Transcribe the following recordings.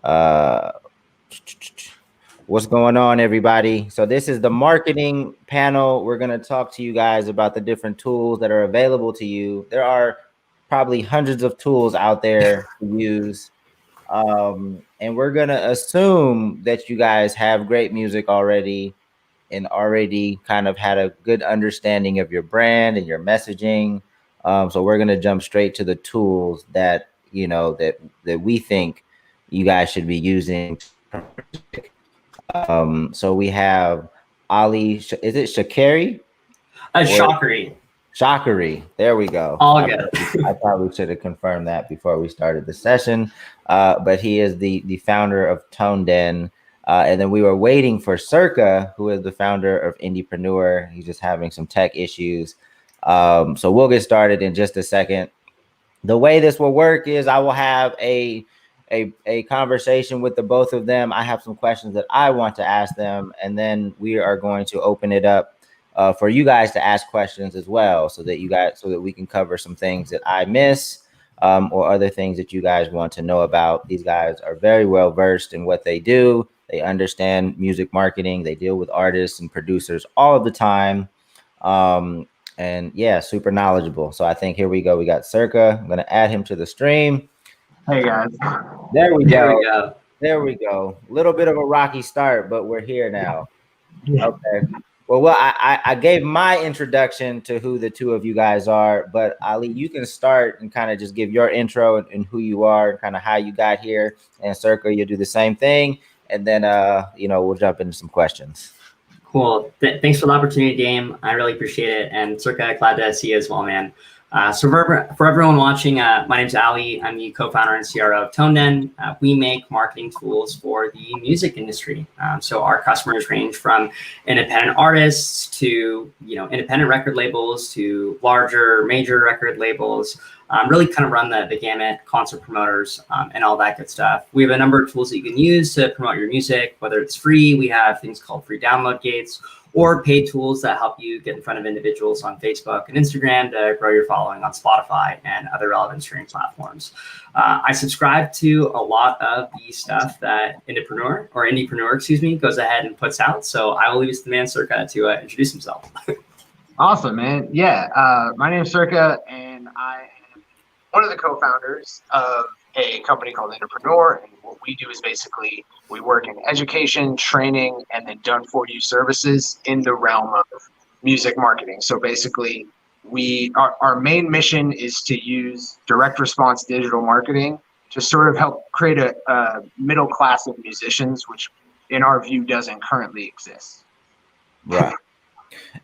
Uh, what's going on, everybody? So this is the marketing panel. We're going to talk to you guys about the different tools that are available to you. There are probably hundreds of tools out there to use. And we're going to assume that you guys have great music already and already kind of had a good understanding of your brand and your messaging. So we're going to jump straight to the tools that, that we think you guys should be using. So we have Ali, is it Shakeri? Shakeri. There we go. All good. I probably should have confirmed that before we started the session. But he is the founder of Toneden. And then we were waiting for Circa, who is the founder of Indepreneur. He's just having some tech issues. So we'll get started in just a second. The way this will work is I will have a conversation with the both of them. I have some questions that I want to ask them, and then we are going to open it up for you guys to ask questions as well, so that we can cover some things that I miss or other things that you guys want to know about. These guys are very well versed in what they do. They understand music marketing. They deal with artists and producers all of the time. And yeah, super knowledgeable. So I think here we go. We got Circa. I'm going to add him to the stream. Hey guys. There we go. There we go. A little bit of a rocky start, but we're here now. Yeah. Okay. Well, I gave my introduction to who the two of you guys are, but Ali, you can start and kind of just give your intro and who you are and kind of how you got here. And Circa, you'll do the same thing. And then, we'll jump into some questions. Cool. Thanks for the opportunity, Dame. I really appreciate it. And Circa, glad to see you as well, man. So for everyone watching, my name's Ali. I'm the co-founder and CRO of Toneden. We make marketing tools for the music industry. So our customers range from independent artists to independent record labels to larger major record labels. Really kind of run the gamut, concert promoters, and all that good stuff. We have a number of tools that you can use to promote your music, whether it's free. We have things called free download gates, or paid tools that help you get in front of individuals on Facebook and Instagram to grow your following on Spotify and other relevant streaming platforms. I subscribe to a lot of the stuff that Indepreneur, goes ahead and puts out. So I will leave it to the man Circa to introduce himself. Awesome, man. Yeah, my name is Circa, and I am one of the co-founders of a company called Indepreneur. And what we do is basically we work in education, training, and then done-for-you services in the realm of music marketing. So basically, our main mission is to use direct response digital marketing to sort of help create a middle class of musicians, which in our view doesn't currently exist. Right.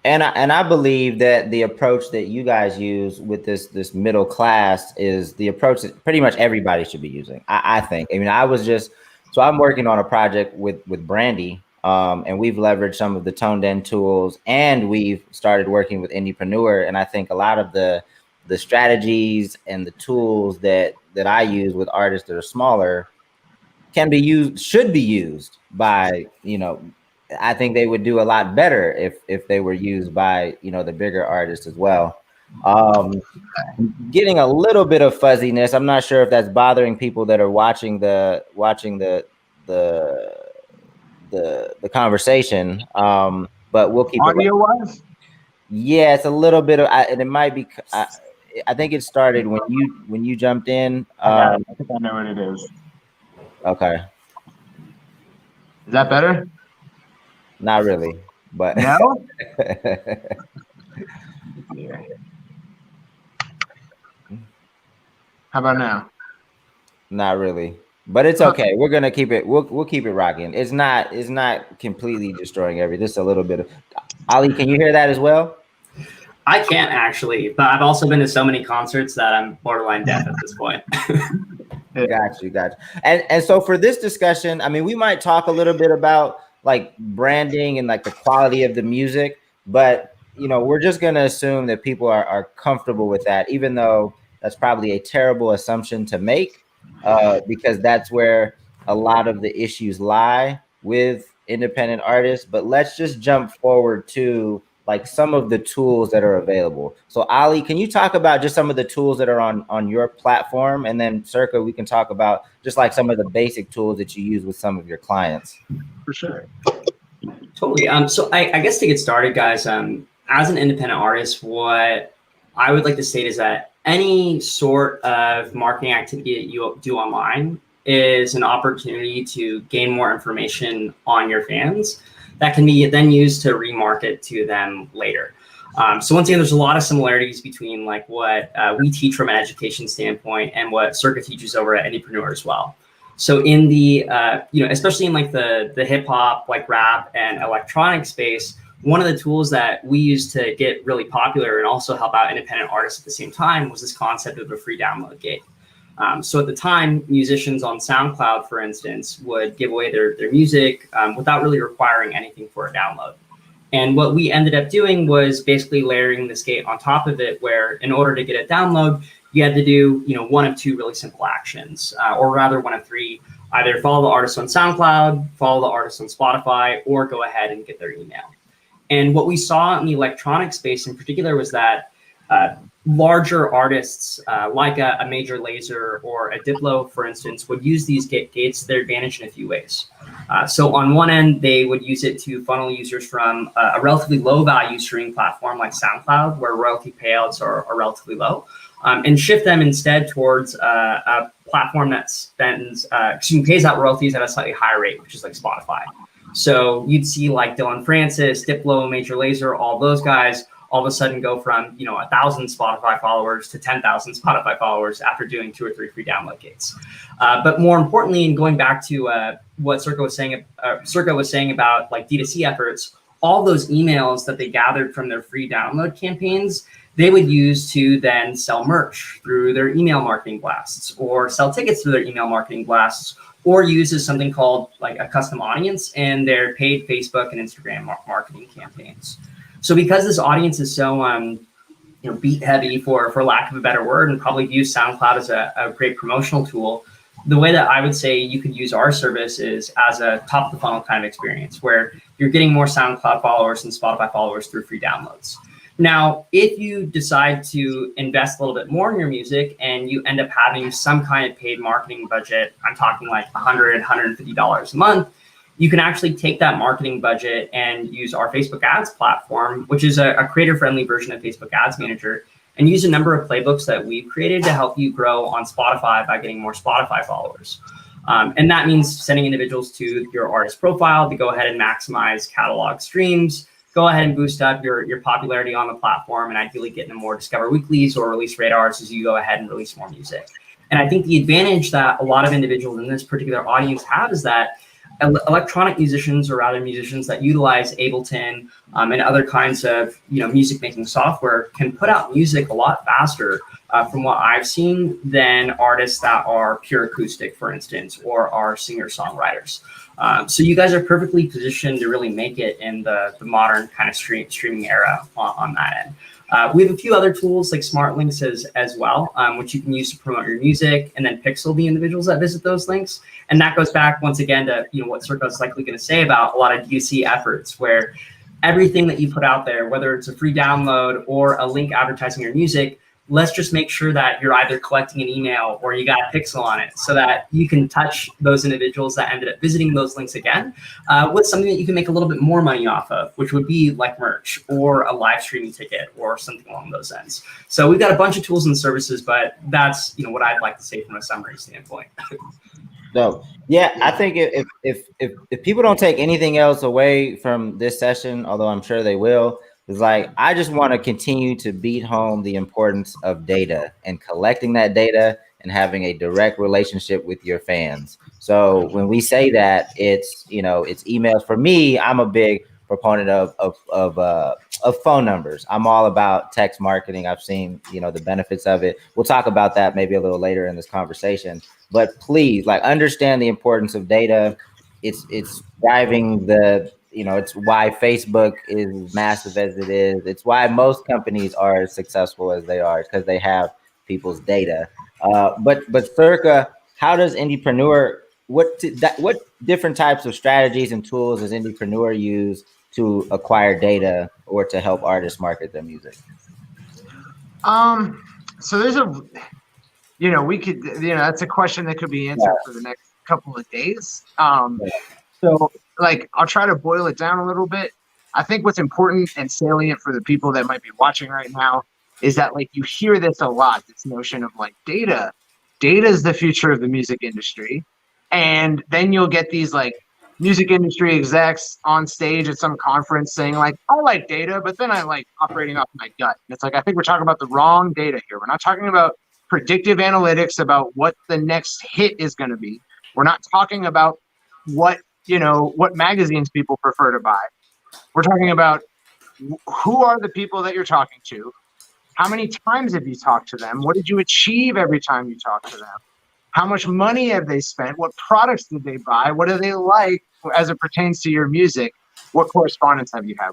And I believe that the approach that you guys use with this middle class is the approach that pretty much everybody should be using. I think. I mean, I'm working on a project with Brandy, and we've leveraged some of the Toneden tools, and we've started working with Indepreneur. And I think a lot of the strategies and the tools that I use with artists that are smaller should be used by, I think they would do a lot better if they were used by, the bigger artists as well. Getting a little bit of fuzziness. I'm not sure if that's bothering people that are watching the conversation. But we'll keep audio wise. Yeah, it's a little bit of, and it might be. I think it started when you jumped in. I think I know what it is. Okay. Is that better? Not really, but no. How about now? Not really, but it's okay. We're gonna keep it. We'll keep it rocking. It's not completely destroying everything. Just a little bit of. Ali, can you hear that as well? I can't actually, but I've also been to so many concerts that I'm borderline deaf at this point. Got you. And so for this discussion, I mean, we might talk a little bit about like branding and like the quality of the music, but we're just going to assume that people are comfortable with that, even though that's probably a terrible assumption to make, because that's where a lot of the issues lie with independent artists. But let's just jump forward to like some of the tools that are available. So Ali, can you talk about just some of the tools that are on your platform? And then Circa, we can talk about just like some of the basic tools that you use with some of your clients. For sure. Totally. So I guess to get started, guys, as an independent artist, what I would like to state is that any sort of marketing activity that you do online is an opportunity to gain more information on your fans that can be then used to remarket to them later. So once again, there's a lot of similarities between like what we teach from an education standpoint and what Circa teaches over at Indepreneur as well. So in the, especially in like the hip hop, like rap and electronic space, one of the tools that we used to get really popular and also help out independent artists at the same time was this concept of a free download gate. So at the time, musicians on SoundCloud, for instance, would give away their music without really requiring anything for a download. And what we ended up doing was basically layering this gate on top of it, where in order to get a download, you had to do one of two really simple actions, or rather one of three. Either follow the artist on SoundCloud, follow the artist on Spotify, or go ahead and get their email. And what we saw in the electronic space in particular was that larger artists like a Major Lazer or a Diplo, for instance, would use these gates to their advantage in a few ways. So on one end, they would use it to funnel users from a relatively low value streaming platform like SoundCloud, where royalty payouts are relatively low, and shift them instead towards a platform that pays out royalties at a slightly higher rate, which is like Spotify. So you'd see like Dylan Francis, Diplo, Major Lazer, all those guys all of a sudden go from 1,000 Spotify followers to 10,000 Spotify followers after doing 2 or 3 free download gates. But more importantly, and going back to what Circa was saying about like D2C efforts, all those emails that they gathered from their free download campaigns, they would use to then sell merch through their email marketing blasts, or sell tickets through their email marketing blasts, or use as something called like a custom audience in their paid Facebook and Instagram marketing campaigns. So because this audience is so beat heavy, for lack of a better word, and probably views SoundCloud as a great promotional tool, the way that I would say you could use our service is as a top of the funnel kind of experience, where you're getting more SoundCloud followers and Spotify followers through free downloads. Now, if you decide to invest a little bit more in your music and you end up having some kind of paid marketing budget, I'm talking like $100, $150 a month, you can actually take that marketing budget and use our Facebook ads platform, which is a creator-friendly version of Facebook Ads Manager, and use a number of playbooks that we've created to help you grow on Spotify by getting more Spotify followers. And that means sending individuals to your artist profile to go ahead and maximize catalog streams, go ahead and boost up your popularity on the platform, and ideally get into more Discover Weeklies or release radars as you go ahead and release more music. And I think the advantage that a lot of individuals in this particular audience have is that electronic musicians, or rather musicians that utilize Ableton and other kinds of music making software, can put out music a lot faster from what I've seen than artists that are pure acoustic, for instance, or are singer-songwriters. So you guys are perfectly positioned to really make it in the modern kind of streaming era on that end. We have a few other tools like Smart Links as well, which you can use to promote your music and then pixel the individuals that visit those links. And that goes back once again to what Circa is likely going to say about a lot of D2C efforts, where everything that you put out there, whether it's a free download or a link advertising your music, let's just make sure that you're either collecting an email or you got a pixel on it, so that you can touch those individuals that ended up visiting those links again with something that you can make a little bit more money off of, which would be like merch or a live streaming ticket or something along those ends. So we've got a bunch of tools and services, but that's what I'd like to say from a summary standpoint. So yeah, I think if people don't take anything else away from this session, although I'm sure they will, it's like, I just want to continue to beat home the importance of data and collecting that data and having a direct relationship with your fans. So when we say that, it's emails. For me, I'm a big proponent of phone numbers. I'm all about text marketing. I've seen the benefits of it. We'll talk about that maybe a little later in this conversation. But please, understand the importance of data. It's driving it's why Facebook is massive as it is. It's why most companies are as successful as they are, because they have people's data. But Circa, how does Indepreneur, what different types of strategies and tools does Indepreneur use to acquire data or to help artists market their music? So there's we could, that's a question that could be answered for the next couple of days. So like, I'll try to boil it down a little bit. I think what's important and salient for the people that might be watching right now is that, like, you hear this a lot, this notion of like data is the future of the music industry. And then you'll get these like music industry execs on stage at some conference saying like, I like data, but then I like operating off my gut. And it's like, I think we're talking about the wrong data here. We're not talking about predictive analytics about what the next hit is going to be. We're not talking about what magazines people prefer to buy. We're talking about who are the people that you're talking to? How many times have you talked to them? What did you achieve every time you talked to them? How much money have they spent? What products did they buy? What do they like as it pertains to your music? What correspondence have you had?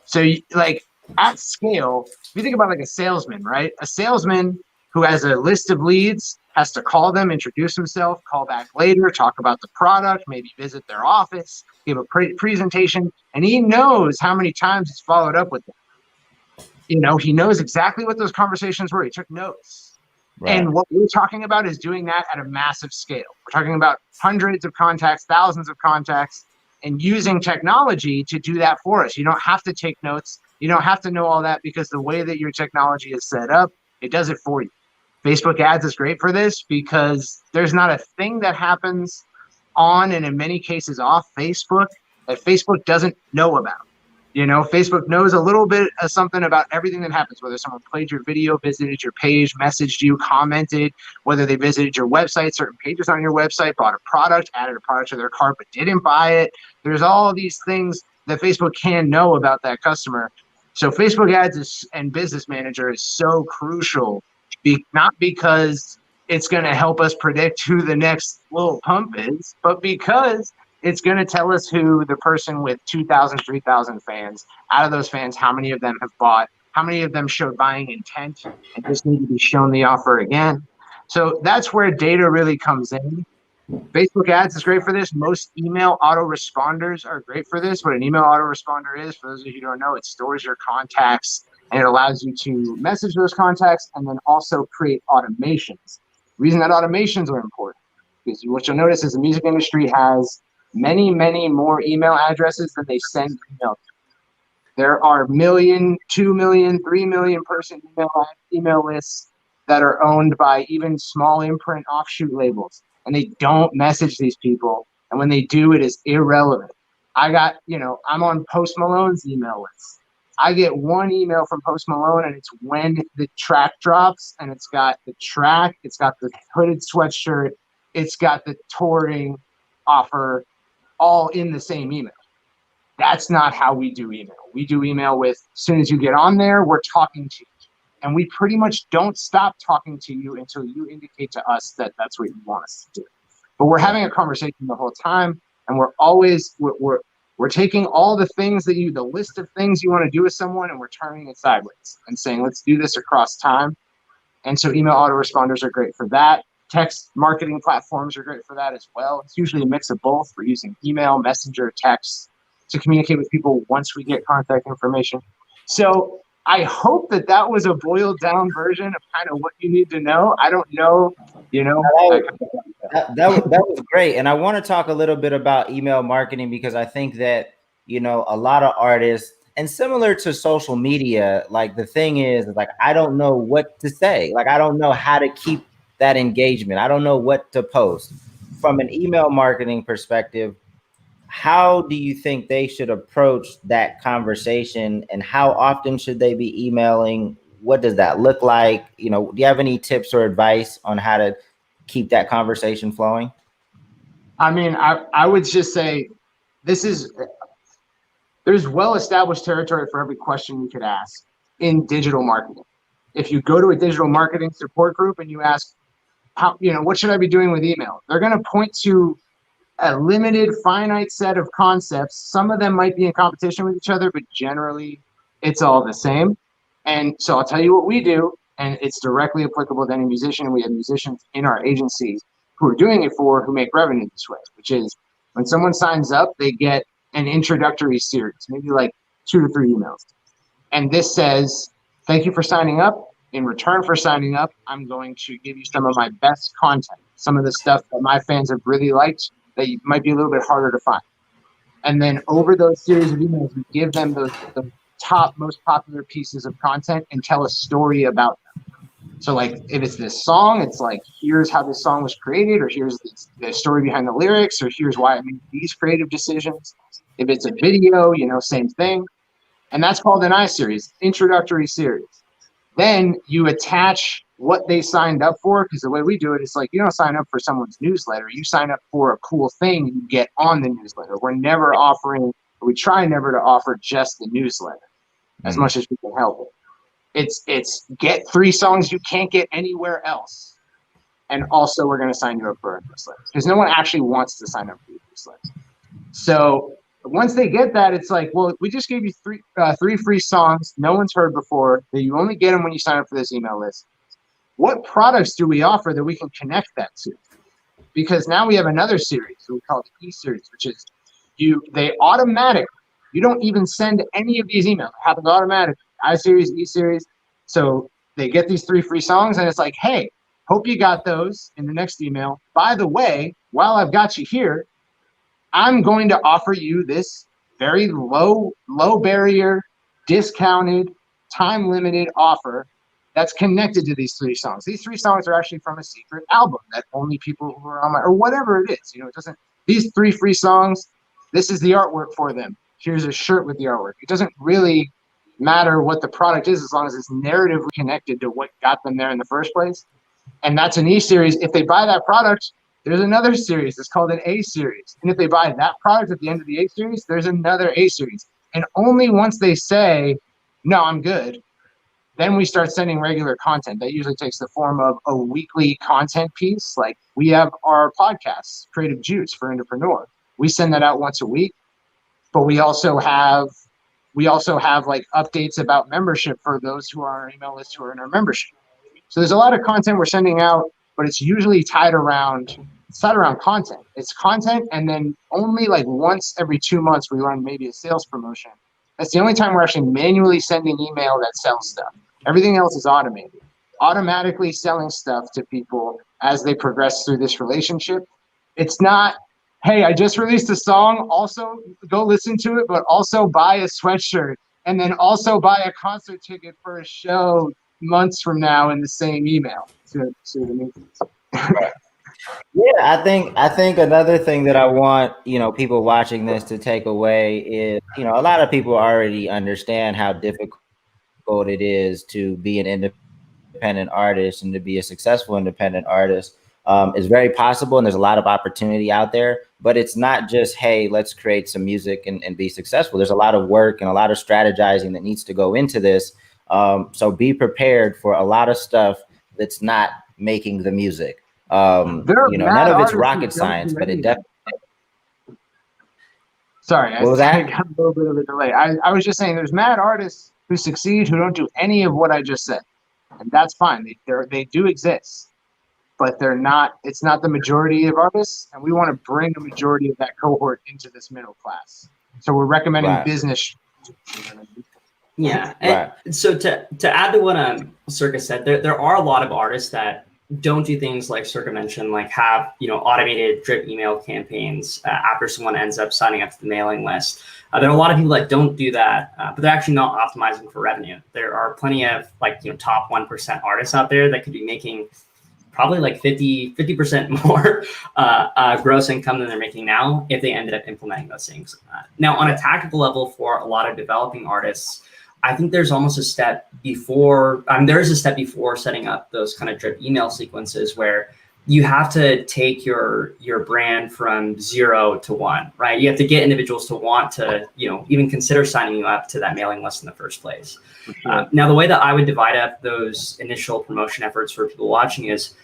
So like at scale, if you think about like a salesman, right? A salesman who has a list of leads has to call them, introduce himself, call back later, talk about the product, maybe visit their office, give a presentation, and he knows how many times he's followed up with them. He knows exactly what those conversations were. He took notes. Right. And what we're talking about is doing that at a massive scale. We're talking about hundreds of contacts, thousands of contacts, and using technology to do that for us. You don't have to take notes. You don't have to know all that, because the way that your technology is set up, it does it for you. Facebook ads is great for this because there's not a thing that happens on, and in many cases off Facebook, that Facebook doesn't know about. Facebook knows a little bit of something about everything that happens, whether someone played your video, visited your page, messaged you, commented, whether they visited your website, certain pages on your website, bought a product, added a product to their cart, but didn't buy it. There's all these things that Facebook can know about that customer. So Facebook ads and Business Manager is so crucial, not because it's going to help us predict who the next little pump is, but because it's going to tell us who the person with 2,000, 3,000 fans, out of those fans, how many of them have bought, how many of them showed buying intent and just need to be shown the offer again. So that's where data really comes in. Facebook ads is great for this. Most email autoresponders are great for this. What an email autoresponder is, for those of you who don't know, it stores your contacts and it allows you to message those contacts and then also create automations. The reason that automations are important is what you'll notice is the music industry has many, many more email addresses than they send email to. There are 1 million, 2 million, 3 million person email lists that are owned by even small imprint offshoot labels, and they don't message these people. And when they do, it is irrelevant. I'm on Post Malone's email list. I get one email from Post Malone, and it's when the track drops, and it's got the track, it's got the hooded sweatshirt, it's got the touring offer, all in the same email. That's not how we do email. We do email with, as soon as you get on there, we're talking to you. And we pretty much don't stop talking to you until you indicate to us that that's what you want us to do. But we're having a conversation the whole time, and we're taking all the things the list of things you want to do with someone, and we're turning it sideways and saying, let's do this across time. And so email autoresponders are great for that. Text marketing platforms are great for that as well. It's usually a mix of both. We're using email, messenger, text to communicate with people once we get contact information. So I hope that was a boiled down version of kind of what you need to know. I don't know, That was great. And I want to talk a little bit about email marketing, because I think that, a lot of artists, and similar to social media, like the thing is like, I don't know what to say. Like, I don't know how to keep that engagement. I don't know what to post. From an email marketing perspective, how do you think they should approach that conversation, and how often should they be emailing? What does that look like? Do you have any tips or advice on how to keep that conversation flowing? I mean, I would just say there's well-established territory for every question you could ask in digital marketing. If you go to a digital marketing support group and you ask, what should I be doing with email? They're going to point to a limited, finite set of concepts. Some of them might be in competition with each other, but generally it's all the same. And so I'll tell you what we do, and it's directly applicable to any musician. We have musicians in our agency who are doing it who make revenue this way, which is when someone signs up, they get an introductory series, maybe like 2 to 3 emails. And this says, thank you for signing up. In return for signing up, I'm going to give you some of my best content, some of the stuff that my fans have really liked that might be a little bit harder to find. And then over those series of emails, we give them the top most popular pieces of content and tell a story about them. So like if it's this song, it's like, here's how this song was created, or here's the story behind the lyrics, or here's why I made these creative decisions. If it's a video, you know, same thing. And that's called an I-series, introductory series. Then you attach what they signed up for, because the way we do it is like, you don't sign up for someone's newsletter. You sign up for a cool thing you get on the newsletter. We're never offering, we try never to offer just the newsletter as much as we can help it. It's get 3 songs you can't get anywhere else. And also we're going to sign you up for a newsletter, because no one actually wants to sign up for your newsletter. So once they get that, it's like, well, we just gave you 3 free songs no one's heard before, that you only get them when you sign up for this email list. What products do we offer that we can connect that to? Because now we have another series, so we call it the E-series, which is they automatically, you don't even send any of these emails. It happens automatically. I-series, E-series. So they get these 3 free songs, and it's like, hey, hope you got those in the next email. By the way, while I've got you here, I'm going to offer you this very low barrier, discounted, time-limited offer that's connected to these 3 songs. These 3 songs are actually from a secret album that only people who are on my, or whatever it is, you know, it doesn't, these 3 free songs, this is the artwork for them. Here's a shirt with the artwork. It doesn't really matter what the product is as long as it's narratively connected to what got them there in the first place. And that's an E-series. If they buy that product, there's another series. It's called an A-series. And if they buy that product at the end of the A-series, there's another A-series. And only once they say, no, I'm good, then we start sending regular content. That usually takes the form of a weekly content piece. Like we have our podcast, Creative Juice for Indepreneur. We send that out once a week. But we also have like updates about membership for those who are on our email list who are in our membership. So there's a lot of content we're sending out, but it's usually tied around content. It's content, and then only like once every 2 months we run maybe a sales promotion. That's the only time we're actually manually sending email that sells stuff. Everything else is automated. Automatically selling stuff to people as they progress through this relationship. It's not, hey, I just released a song, also go listen to it, but also buy a sweatshirt, and then also buy a concert ticket for a show months from now in the same email. Yeah, I think another thing that I want, you know, people watching this to take away is, you know, a lot of people already understand how difficult it is to be an independent artist and to be a successful independent artist. It's very possible, and there's a lot of opportunity out there, but it's not just, hey, let's create some music and be successful. There's a lot of work and a lot of strategizing that needs to go into this. So be prepared for a lot of stuff that's not making the music. You know, none of it's rocket science, but it definitely. Sorry, I got a little bit of a delay. I was just saying there's mad artists who succeed who don't do any of what I just said. And that's fine. They do exist, but they're not, it's not the majority of artists. And we want to bring the majority of that cohort into this middle class. So we're recommending business. Yeah. And so to add to what Circa said, there are a lot of artists that don't do things like Circa mentioned, like have, you know, automated drip email campaigns after someone ends up signing up to the mailing list. There are a lot of people that don't do that, but they're actually not optimizing for revenue. There are plenty of like, you know, top 1% artists out there that could be making probably like 50% more gross income than they're making now if they ended up implementing those things. Now, on a tactical level for a lot of developing artists, I think there's almost a step before, there is a step before setting up those kind of drip email sequences where you have to take your brand from 0 to 1, right? You have to get individuals to want to, you know, even consider signing you up to that mailing list in the first place. Now, the way that I would divide up those initial promotion efforts for people watching is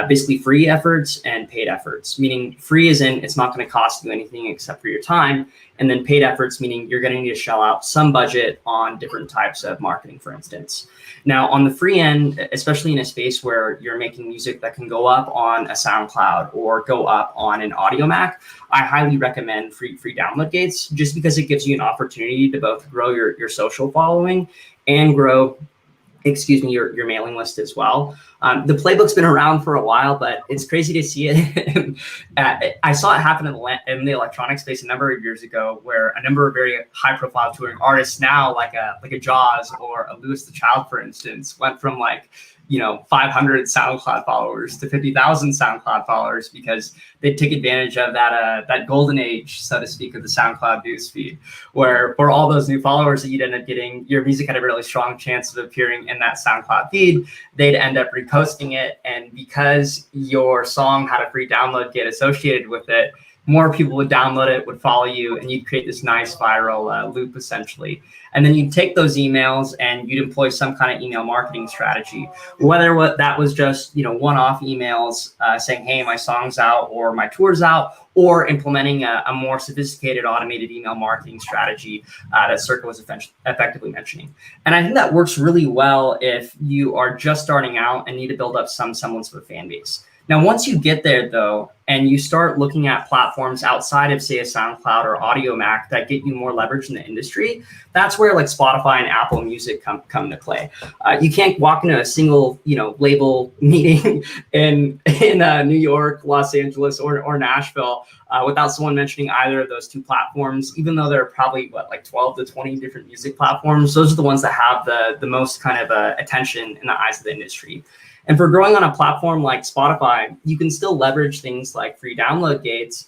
basically free efforts and paid efforts, meaning free is in it's not going to cost you anything except for your time. And then paid efforts, meaning you're going to need to shell out some budget on different types of marketing, for instance. Now, on the free end, especially in a space where you're making music that can go up on a SoundCloud or go up on an Audio Mac, I highly recommend free download gates, just because it gives you an opportunity to both grow your social following and grow your mailing list as well. The Playbook's been around for a while, but it's crazy to see it. I saw it happen in the electronic space a number of years ago, where a number of very high-profile touring artists now, like a Jaws or a Louis the Child, for instance, went from 500 SoundCloud followers to 50,000 SoundCloud followers, because they took advantage of that golden age, so to speak, of the SoundCloud newsfeed, where for all those new followers that you'd end up getting, your music had a really strong chance of appearing in that SoundCloud feed. They'd end up reposting it, and because your song had a free download gate associated with it, more people would download it, would follow you, and you'd create this nice viral loop, essentially. And then you'd take those emails and you'd employ some kind of email marketing strategy, whether that was just one-off emails saying, hey, my song's out or my tour's out, or implementing a more sophisticated automated email marketing strategy that Circa was effectively mentioning. And I think that works really well if you are just starting out and need to build up some semblance of a fan base. Now, once you get there, though, and you start looking at platforms outside of, say, a SoundCloud or Audio Mac that get you more leverage in the industry, that's where Spotify and Apple Music come into play. You can't walk into a single, label meeting in New York, Los Angeles, or Nashville without someone mentioning either of those two platforms, even though there are probably 12 to 20 different music platforms. Those are the ones that have the most kind of attention in the eyes of the industry. And for growing on a platform like Spotify, you can still leverage things like free download gates,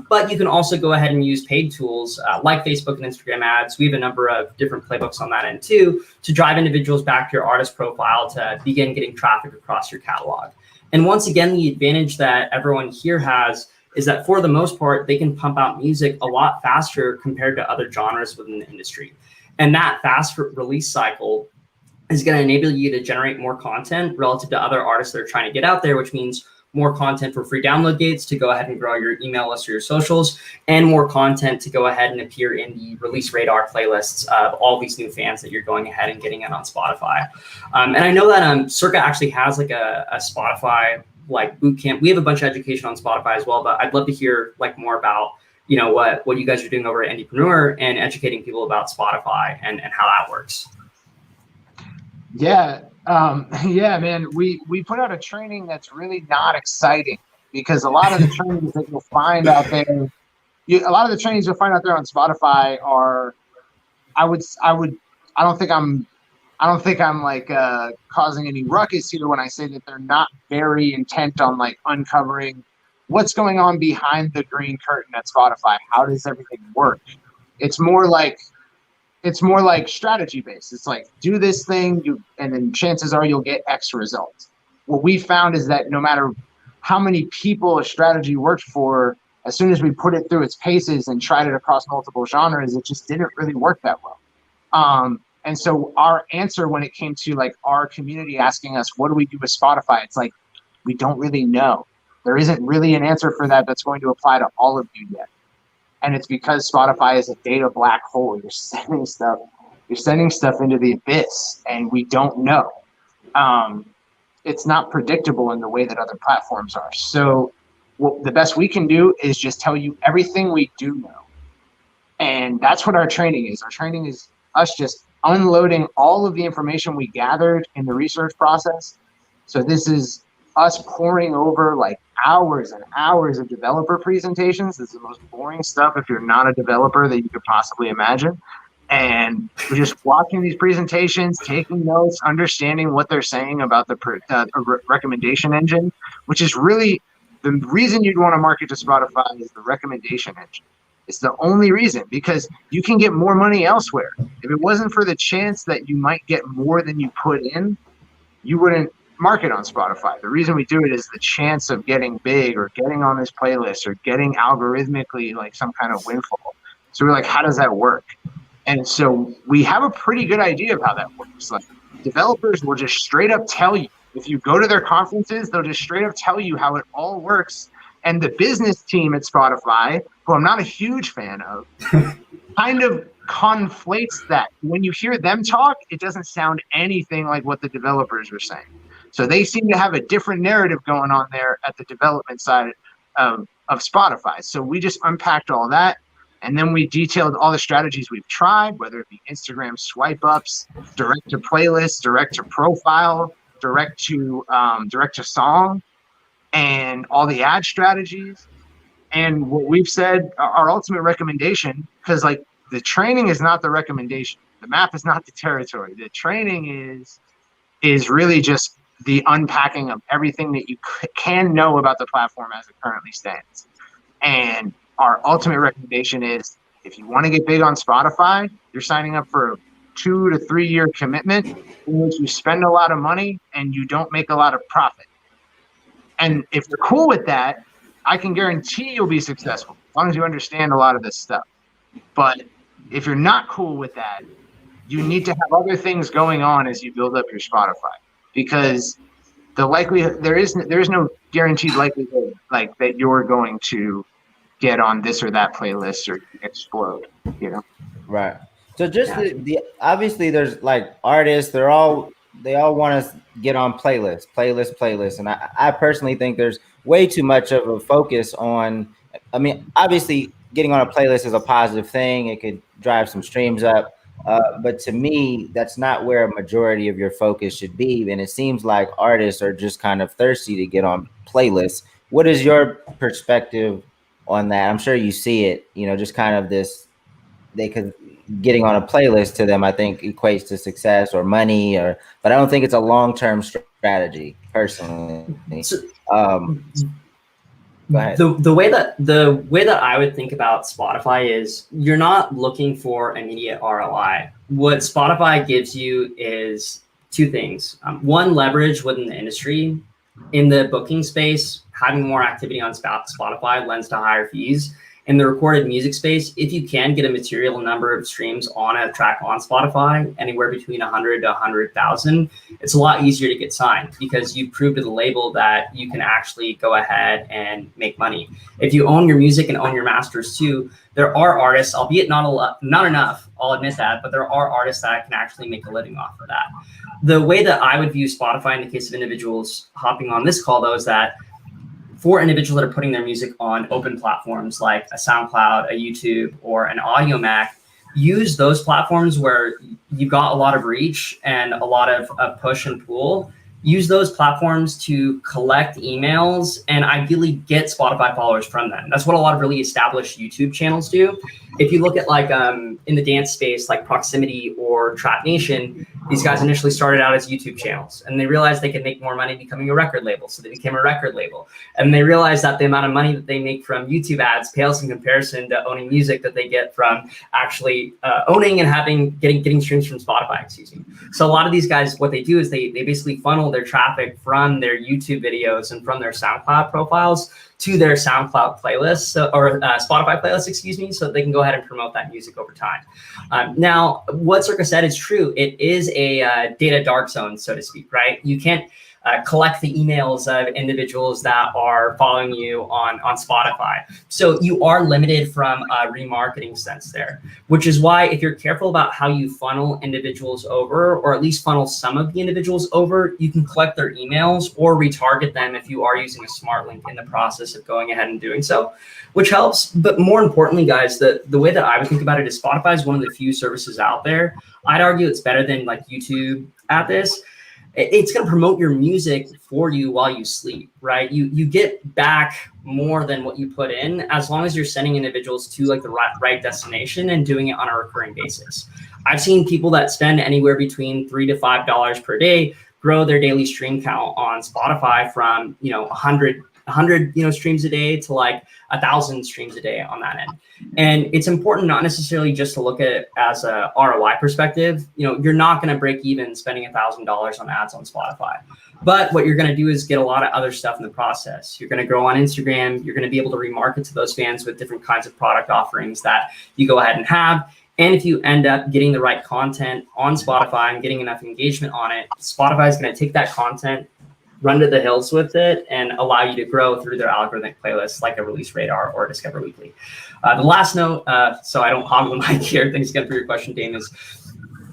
but you can also go ahead and use paid tools like Facebook and Instagram ads. We have a number of different playbooks on that end too, to drive individuals back to your artist profile to begin getting traffic across your catalog. And once again, the advantage that everyone here has is that for the most part, they can pump out music a lot faster compared to other genres within the industry. And that fast release cycle is going to enable you to generate more content relative to other artists that are trying to get out there, which means more content for free download gates to go ahead and grow your email list or your socials, and more content to go ahead and appear in the release radar playlists of all these new fans that you're going ahead and getting in on Spotify. And I know that Circa actually has a Spotify boot camp. We have a bunch of education on Spotify as well, but I'd love to hear more about what you guys are doing over at Indepreneur and educating people about Spotify and how that works. Yeah, man. We put out a training that's really not exciting, because a lot of the trainings that you'll find out there, a lot of the trainings you'll find out there on Spotify are, I don't think I'm causing any ruckus here when I say that they're not very intent on uncovering what's going on behind the green curtain at Spotify. How does everything work? It's more like strategy based. It's do this thing, and then chances are you'll get X results. What we found is that no matter how many people a strategy worked for, as soon as we put it through its paces and tried it across multiple genres, it just didn't really work that well. And so our answer when it came to our community asking us, what do we do with Spotify? It's we don't really know. There isn't really an answer for that that's going to apply to all of you yet. And it's because Spotify is a data black hole. You're sending stuff into the abyss, and we don't know. It's not predictable in the way that other platforms are. So the best we can do is just tell you everything we do know. And that's what our training is. Our training is us just unloading all of the information we gathered in the research process. So this is us pouring over hours and hours of developer presentations. This is the most boring stuff if you're not a developer that you could possibly imagine. And we're just watching these presentations, taking notes, understanding what they're saying about the recommendation engine, which is really the reason you'd want to market to Spotify is the recommendation engine. It's the only reason, because you can get more money elsewhere. If it wasn't for the chance that you might get more than you put in, you wouldn't market on Spotify. The reason we do it is the chance of getting big or getting on this playlist or getting algorithmically some kind of windfall. So we're how does that work? And so we have a pretty good idea of how that works. Developers will just straight up tell you If you go to their conferences, they'll just straight up tell you how it all works. And the business team at Spotify, who I'm not a huge fan of, kind of conflates that. When you hear them talk, it doesn't sound anything like what the developers were saying. So they seem to have a different narrative going on there at the development side of Spotify. So we just unpacked all that. And then we detailed all the strategies we've tried, whether it be Instagram swipe ups, direct to playlist, direct to profile, direct to song, and all the ad strategies. And what we've said, our ultimate recommendation, because like the training is not the recommendation, the map is not the territory. The training is really just the unpacking of everything that you can know about the platform as it currently stands. And our ultimate recommendation is, if you want to get big on Spotify, you're signing up for a 2 to 3 year commitment in which you spend a lot of money and you don't make a lot of profit. And if you're cool with that, I can guarantee you'll be successful as long as you understand a lot of this stuff. But if you're not cool with that, you need to have other things going on as you build up your Spotify, because the likelihood there is no guaranteed likelihood like that you're going to get on this or that playlist or explode, you know? Right. So just the obviously there's like artists, they all want to get on playlists. And I personally think there's way too much of a focus on, I mean, obviously getting on a playlist is a positive thing. It could drive some streams up. But to me, that's not where a majority of your focus should be. And it seems like artists are just kind of thirsty to get on playlists. What is your perspective on that? I'm sure you see it, you know, just kind of this, getting on a playlist to them, I think equates to success or money, but I don't think it's a long-term strategy personally. Go ahead. The way that I would think about Spotify is you're not looking for immediate ROI. What Spotify gives you is two things. One, leverage within the industry. In the booking space, having more activity on Spotify lends to higher fees. In the recorded music space, if you can get a material number of streams on a track on Spotify, anywhere between 100 to 100,000, it's a lot easier to get signed because you prove to the label that you can actually go ahead and make money. If you own your music and own your masters too, there are artists, albeit not enough, I'll admit that, but there are artists that can actually make a living off of that. The way that I would view Spotify in the case of individuals hopping on this call, though, is that for individuals that are putting their music on open platforms like a SoundCloud, a YouTube, or an Audio Mac, use those platforms where you've got a lot of reach and a lot of push and pull. Use those platforms to collect emails and ideally get Spotify followers from them. That's what a lot of really established YouTube channels do. If you look at like in the dance space, like Proximity or Trap Nation, these guys initially started out as YouTube channels and they realized they could make more money becoming a record label. So they became a record label. And they realized that the amount of money that they make from YouTube ads pales in comparison to owning music that they get from actually owning and getting streams from Spotify, So a lot of these guys, what they do is they basically funnel their traffic from their YouTube videos and from their SoundCloud profiles to their SoundCloud playlists or Spotify playlists, so they can go ahead and promote that music over time. Now, what Circa said is true. It is a data dark zone, so to speak, right? You can't collect the emails of individuals that are following you on Spotify. So you are limited from a remarketing sense there, which is why if you're careful about how you funnel individuals over, or at least funnel some of the individuals over, you can collect their emails or retarget them if you are using a smart link in the process of going ahead and doing so, which helps. But more importantly, guys, the way that I would think about it is Spotify is one of the few services out there. I'd argue it's better than like YouTube at this. It's going to promote your music for you while you sleep, right? You get back more than what you put in as long as you're sending individuals to like the right destination and doing it on a recurring basis. I've seen people that spend anywhere between $3 to $5 per day grow their daily stream count on Spotify from 100 streams a day to like 1,000 streams a day on that end. And it's important not necessarily just to look at it as a ROI perspective. You're not going to break even spending $1,000 on ads on Spotify. But what you're going to do is get a lot of other stuff in the process. You're going to grow on Instagram. You're going to be able to remarket to those fans with different kinds of product offerings that you go ahead and have. And if you end up getting the right content on Spotify and getting enough engagement on it, Spotify is going to take that content, run to the hills with it and allow you to grow through their algorithmic playlists like a Release Radar or Discover Weekly. The last note, so I don't hog the mic here, thanks again for your question, Dame, is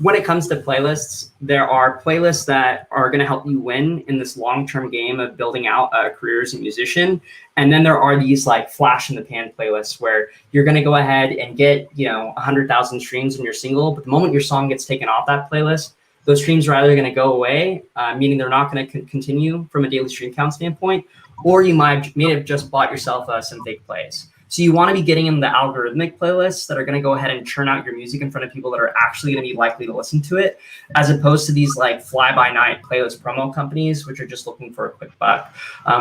when it comes to playlists, there are playlists that are going to help you win in this long-term game of building out a career as a musician. And then there are these like flash in the pan playlists where you're going to go ahead and get, 100,000 streams in your single, but the moment your song gets taken off that playlist, those streams are either going to go away, meaning they're not going to continue from a daily stream count standpoint, or you may have just bought yourself some fake plays. So you want to be getting in the algorithmic playlists that are going to go ahead and churn out your music in front of people that are actually going to be likely to listen to it, as opposed to these like fly-by-night playlist promo companies, which are just looking for a quick buck.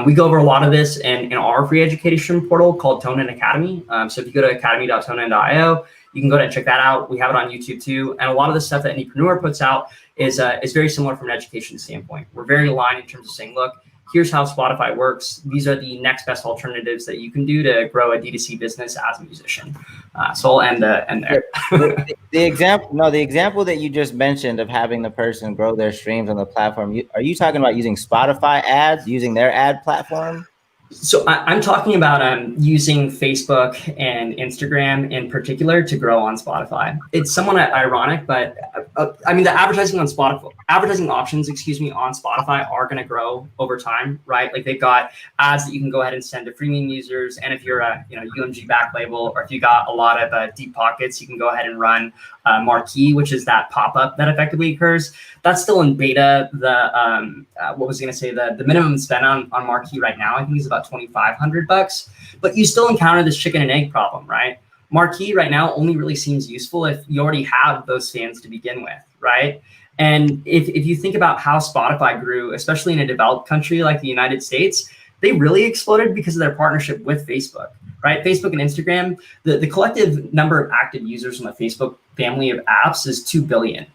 We go over a lot of this in our free education portal called Toneden Academy. So if you go to academy.toneden.io, you can go ahead and check that out. We have it on YouTube too. And a lot of the stuff that Indepreneur puts out is very similar from an education standpoint. We're very aligned in terms of saying, look, here's how Spotify works. These are the next best alternatives that you can do to grow a D2C business as a musician. So I'll end there. the example that you just mentioned of having the person grow their streams on the platform, are you talking about using Spotify ads, using their ad platform? So I'm talking about using Facebook and Instagram in particular to grow on Spotify. It's somewhat ironic, but the advertising on Spotify, advertising options, on Spotify are going to grow over time, right? Like they've got ads that you can go ahead and send to freemium users, and if you're a UMG back label, or if you got a lot of deep pockets, you can go ahead and run Marquee, which is that pop-up that effectively occurs. That's still in beta. The minimum spend on Marquee right now, I think, is about $2,500, but you still encounter this chicken and egg problem, right? Marquee right now only really seems useful if you already have those fans to begin with, right? And if you think about how Spotify grew, especially in a developed country like the United States, they really exploded because of their partnership with Facebook, right? Facebook and Instagram, the collective number of active users on the Facebook family of apps is 2 billion.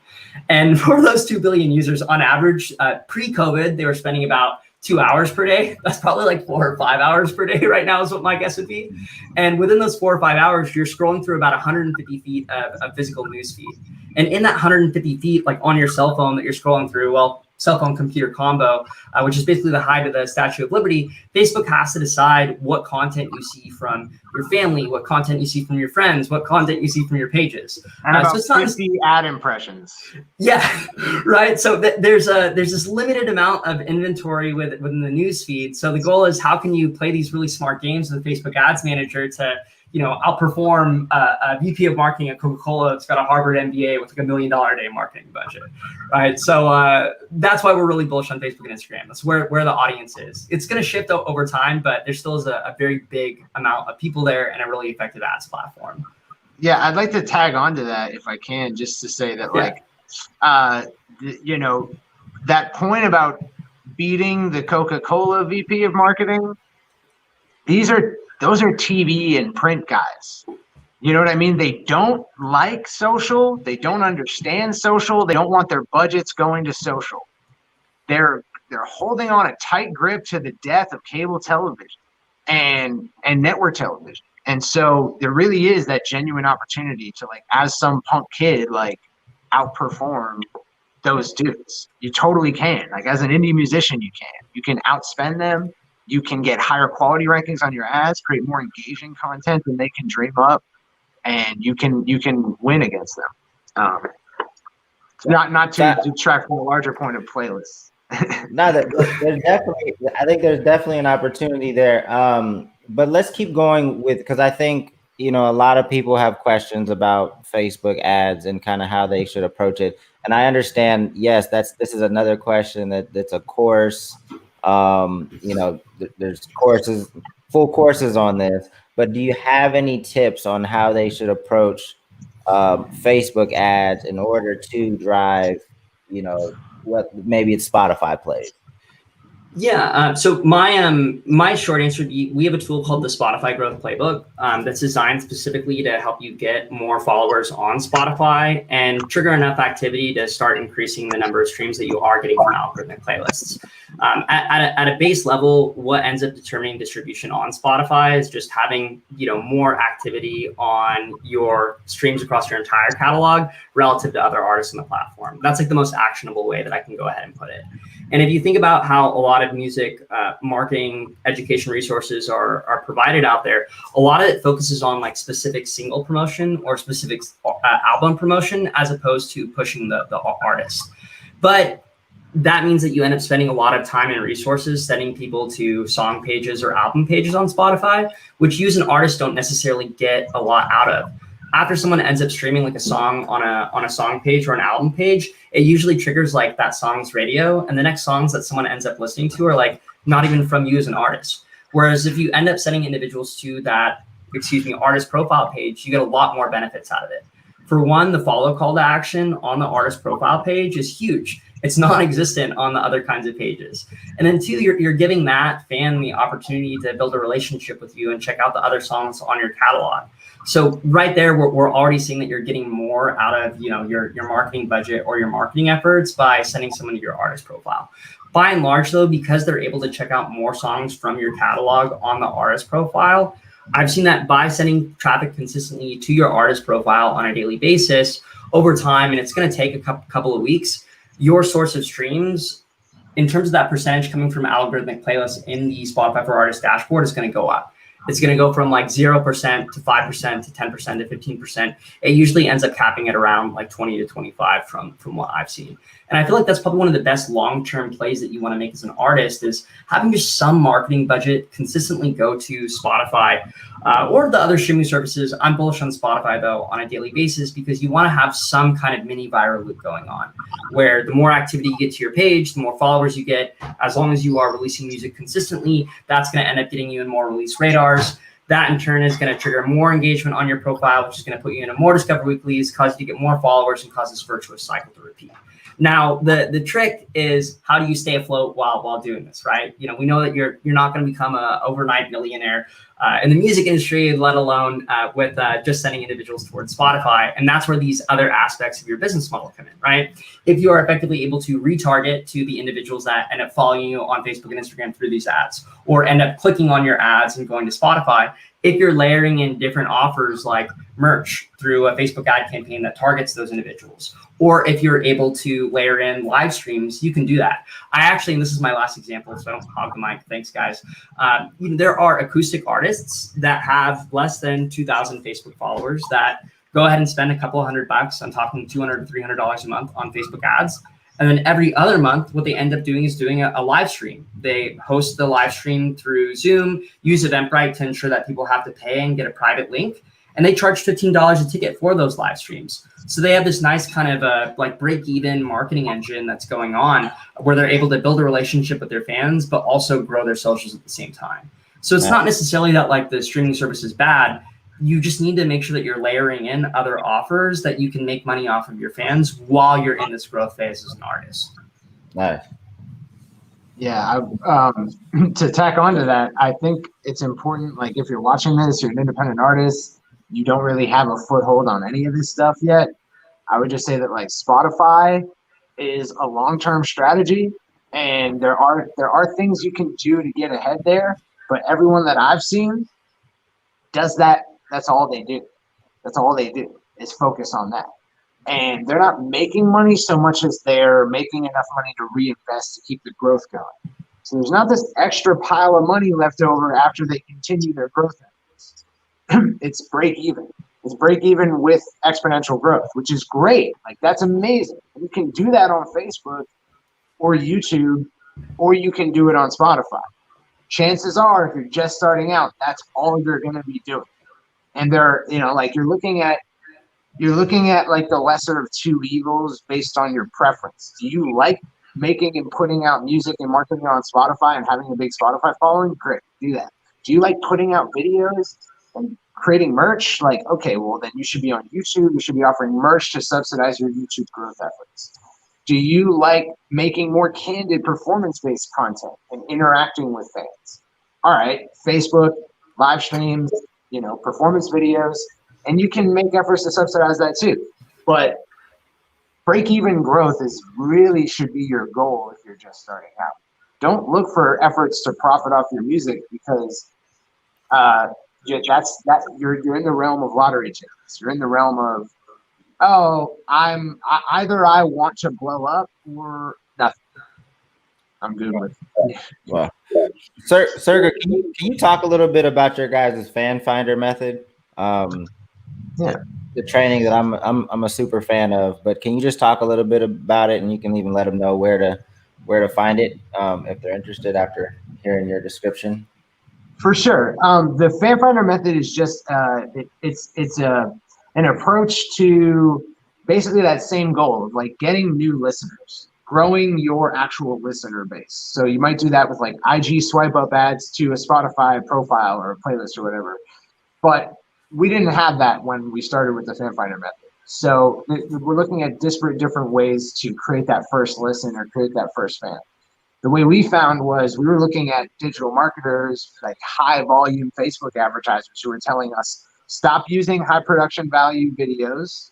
And for those 2 billion users, on average, pre-COVID, they were spending about 2 hours per day. That's probably like 4 or 5 hours per day right now is what my guess would be. And within those 4 or 5 hours, you're scrolling through about 150 feet of physical news feed. And in that 150 feet, like on your cell phone that you're scrolling through, well, cell phone computer combo, which is basically the height of the Statue of Liberty, Facebook has to decide what content you see from your family, what content you see from your friends, what content you see from your pages. And about 50 ad impressions. Yeah, right. So there's this limited amount of inventory within the news feed. So the goal is, how can you play these really smart games with Facebook Ads Manager to outperform a VP of marketing at Coca-Cola that's got a Harvard MBA with like $1 million a day marketing budget, right? So that's why we're really bullish on Facebook and Instagram. That's where the audience is. It's going to shift over time, but there still is a very big amount of people there and a really effective ads platform. Yeah, I'd like to tag on to that if I can, just to say that, that point about beating the Coca-Cola VP of marketing, those are TV and print guys. You know what I mean? They don't like social. They don't understand social. They don't want their budgets going to social. They're holding on a tight grip to the death of cable television and network television. And so there really is that genuine opportunity to, like, as some punk kid, like, outperform those dudes. You totally can. Like, as an indie musician, you can. You can outspend them. You can get higher quality rankings on your ads, create more engaging content than they can dream up, and you can win against them. Not to detract from the larger point of playlists. No, I think there's definitely an opportunity there. But let's keep going because I think a lot of people have questions about Facebook ads and kind of how they should approach it. And I understand, yes, this is another question that's a course. There's full courses on this, but do you have any tips on how they should approach Facebook ads in order to drive, what maybe it's Spotify plays? Yeah. So my short answer, we have a tool called the Spotify Growth Playbook that's designed specifically to help you get more followers on Spotify and trigger enough activity to start increasing the number of streams that you are getting from algorithmic playlists. At a base level, what ends up determining distribution on Spotify is just having more activity on your streams across your entire catalog relative to other artists on the platform. That's like the most actionable way that I can go ahead and put it. And if you think about how a lot of music marketing education resources are provided out there, a lot of it focuses on like specific single promotion or specific album promotion as opposed to pushing the artist. But that means that you end up spending a lot of time and resources sending people to song pages or album pages on Spotify, which you as an artist don't necessarily get a lot out of. After someone ends up streaming like a song on a song page or an album page, it usually triggers like that song's radio, and the next songs that someone ends up listening to are like not even from you as an artist. Whereas if you end up sending individuals to that, artist profile page, you get a lot more benefits out of it. For one, the follow call to action on the artist profile page is huge. It's non-existent on the other kinds of pages. And then two, you're giving that fan the opportunity to build a relationship with you and check out the other songs on your catalog. So right there, we're already seeing that you're getting more out of your marketing budget or your marketing efforts by sending someone to your artist profile. By and large, though, because they're able to check out more songs from your catalog on the artist profile, I've seen that by sending traffic consistently to your artist profile on a daily basis over time, and it's going to take a couple of weeks, your source of streams, in terms of that percentage coming from algorithmic playlists in the Spotify for Artists dashboard, is going to go up. It's going to go from like 0% to 5% to 10% to 15%. It usually ends up capping at around like 20 to 25 from what I've seen. And I feel like that's probably one of the best long-term plays that you want to make as an artist, is having just some marketing budget consistently go to Spotify or the other streaming services. I'm bullish on Spotify though on a daily basis, because you want to have some kind of mini viral loop going on, where the more activity you get to your page, the more followers you get. As long as you are releasing music consistently, that's going to end up getting you in more release radars. That in turn is going to trigger more engagement on your profile, which is going to put you into more Discover Weeklies, cause you to get more followers, and cause this virtuous cycle to repeat. Now, the trick is, how do you stay afloat while doing this, right? We know that you're not going to become an overnight millionaire in the music industry, let alone with just sending individuals towards Spotify. And that's where these other aspects of your business model come in, right? If you are effectively able to retarget to the individuals that end up following you on Facebook and Instagram through these ads, or end up clicking on your ads and going to Spotify, if you're layering in different offers like merch through a Facebook ad campaign that targets those individuals, or if you're able to layer in live streams, you can do that. I actually, and this is my last example, so I don't hog the mic, thanks guys. There are acoustic artists that have less than 2,000 Facebook followers that go ahead and spend a couple of $100, I'm talking $200 to $300 a month on Facebook ads. And then every other month, what they end up doing is doing a live stream. They host the live stream through Zoom, use Eventbrite to ensure that people have to pay and get a private link. And they charge $15 a ticket for those live streams. So they have this nice kind of like break-even marketing engine that's going on, where they're able to build a relationship with their fans, but also grow their socials at the same time. So it's not necessarily that like the streaming service is bad. You just need to make sure that you're layering in other offers that you can make money off of your fans while you're in this growth phase as an artist. Nice. Yeah, to tack onto that, I think it's important, like if you're watching this, you're an independent artist, you don't really have a foothold on any of this stuff yet, I would just say that like Spotify is a long-term strategy, and there are things you can do to get ahead there, but everyone that I've seen does that. That's all they do. That's all they do is focus on that. And they're not making money so much as they're making enough money to reinvest to keep the growth going. So there's not this extra pile of money left over after they continue their growth efforts. It's break even. It's break even with exponential growth, which is great. Like that's amazing. You can do that on Facebook or YouTube, or you can do it on Spotify. Chances are, if you're just starting out, that's all you're going to be doing. And they're, like you're looking at like the lesser of two evils based on your preference. Do you like making and putting out music and marketing on Spotify and having a big Spotify following? Great, do that. Do you like putting out videos and creating merch? Like, okay, well then you should be on YouTube. You should be offering merch to subsidize your YouTube growth efforts. Do you like making more candid performance-based content and interacting with fans? All right, Facebook, live streams, performance videos, and you can make efforts to subsidize that too. But break-even growth should be your goal if you're just starting out. Don't look for efforts to profit off your music, because you're in the realm of lottery tickets. You're in the realm of, either I want to blow up or nothing. I'm good with. Well, Circa, can you talk a little bit about your guys' Fanfinder method? Yeah. The training that I'm a super fan of, but can you just talk a little bit about it, and you can even let them know where to find it if they're interested after hearing your description. For sure. The Fanfinder method is just it's an approach to basically that same goal of like getting new listeners, growing your actual listener base. So you might do that with like IG swipe up ads to a Spotify profile or a playlist or whatever. But we didn't have that when we started with the Fanfinder method. So we're looking at disparate different ways to create that first listen or create that first fan. The way we found was we were looking at digital marketers, like high volume Facebook advertisers who were telling us, stop using high production value videos.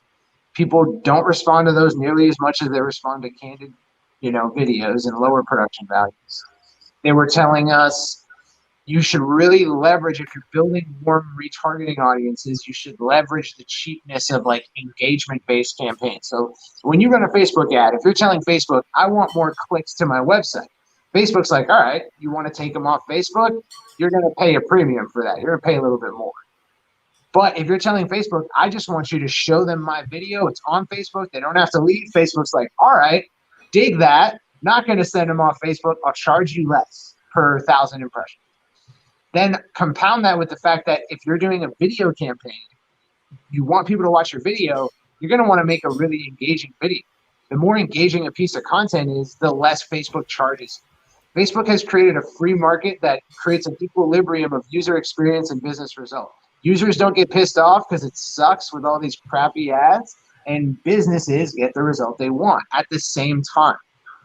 People don't respond to those nearly as much as they respond to candid, videos and lower production values. They were telling us you should really leverage, if you're building warm retargeting audiences, you should leverage the cheapness of like engagement-based campaigns. So when you run a Facebook ad, if you're telling Facebook, I want more clicks to my website, Facebook's like, all right, you want to take them off Facebook? You're going to pay a premium for that. You're going to pay a little bit more. But if you're telling Facebook, I just want you to show them my video, it's on Facebook, they don't have to leave, Facebook's like, all right, dig that. Not going to send them off Facebook. I'll charge you less per 1,000 impressions. Then compound that with the fact that if you're doing a video campaign, you want people to watch your video, you're going to want to make a really engaging video. The more engaging a piece of content is, the less Facebook charges. Facebook has created a free market that creates an equilibrium of user experience and business result. Users don't get pissed off because it sucks with all these crappy ads, and businesses get the result they want at the same time.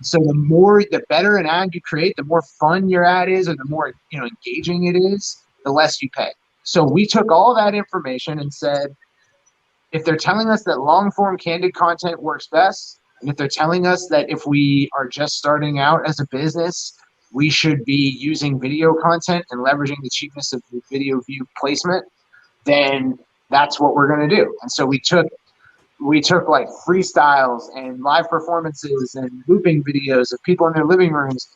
So the better an ad you create, the more fun your ad is, or the more engaging it is, the less you pay. So we took all that information and said, if they're telling us that long form candid content works best, and if they're telling us that if we are just starting out as a business, we should be using video content and leveraging the cheapness of the video view placement, then that's what we're going to do. And so we took like freestyles and live performances and looping videos of people in their living rooms,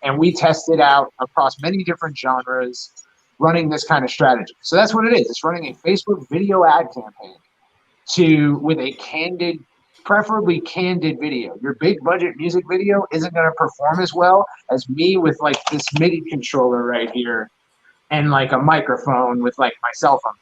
and we tested out across many different genres running this kind of strategy. So that's what it is. It's running a Facebook video ad campaign with a candid, preferably candid video. Your big budget music video isn't going to perform as well as me with like this MIDI controller right here and like a microphone with like my cell phone.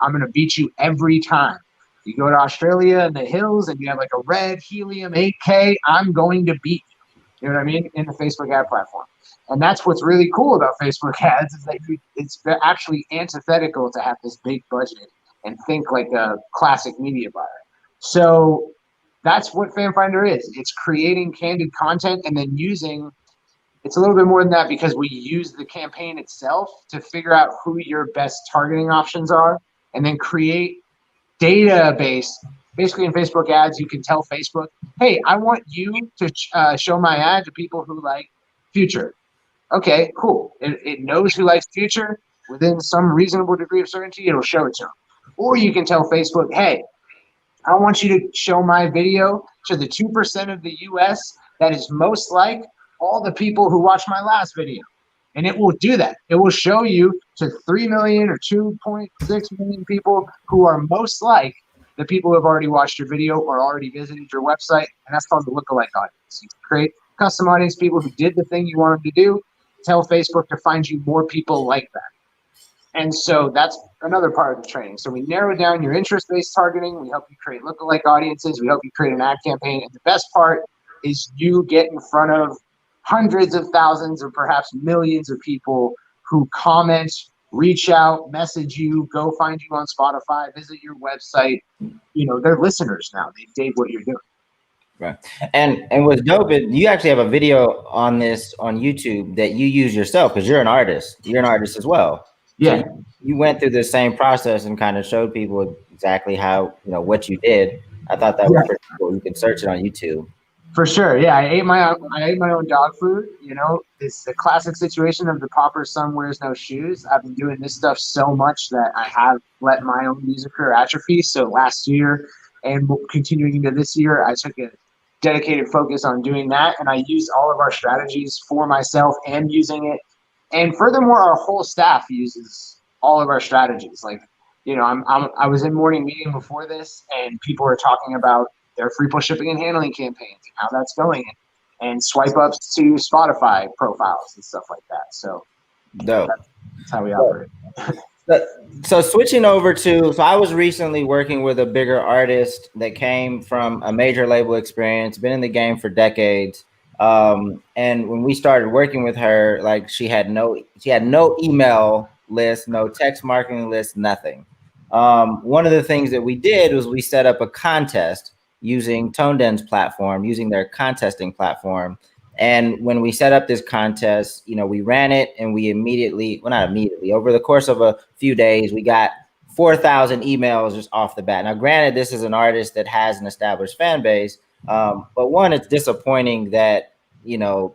I'm going to beat you every time. You go to Australia in the hills and you have like a red helium 8K, I'm going to beat you. You know what I mean? In the Facebook ad platform. And that's what's really cool about Facebook ads, is that it's actually antithetical to have this big budget and think like a classic media buyer. So that's what Fanfinder is. It's creating candid content and then it's a little bit more than that, because we use the campaign itself to figure out who your best targeting options are, and then create database. Basically in Facebook ads, you can tell Facebook, hey, I want you to show my ad to people who like Future. Okay, cool. It knows who likes Future. Within some reasonable degree of certainty, it'll show it to them. Or you can tell Facebook, hey, I want you to show my video to the 2% of the US that is most like all the people who watched my last video. And it will do that. It will show you to 3 million or 2.6 million people who are most like the people who have already watched your video or already visited your website. And that's called the lookalike audience. You create custom audience, people who did the thing you want them to do. Tell Facebook to find you more people like that. And so that's another part of the training. So we narrow down your interest-based targeting. We help you create lookalike audiences. We help you create an ad campaign. And the best part is you get in front of hundreds of thousands or perhaps millions of people who comment, reach out, message you, go find you on Spotify, visit your website. They're listeners now. They dig what you're doing. Right. And what's dope is you actually have a video on this on YouTube that you use yourself, because you're an artist. You're an artist as well. Yeah. So you went through the same process and kind of showed people exactly how, what you did. I thought that was pretty cool. You can search it on YouTube. For sure. Yeah. I ate my own dog food. It's the classic situation of the pauper's son wears no shoes. I've been doing this stuff so much that I have let my own music career atrophy. So last year and continuing into this year, I took a dedicated focus on doing that. And I use all of our strategies for myself and using it. And furthermore, our whole staff uses all of our strategies. Like, you know, I was in morning meeting before this, and people were talking about their free push shipping and handling campaigns and how that's going, and swipe ups to Spotify profiles and stuff like that. So dope. That's how we operate. So switching over to, so I was recently working with a bigger artist that came from a major label experience, been in the game for decades. And when we started working with her, like she had no email list, no text marketing list, nothing. One of the things that we did was we set up a contest using Toneden's platform, using their contesting platform. And when we set up this contest, you know, we ran it and we immediately, well, not immediately, over the course of a few days, we got 4,000 emails just off the bat. Now, granted, this is an artist that has an established fan base, but one, it's disappointing that, you know,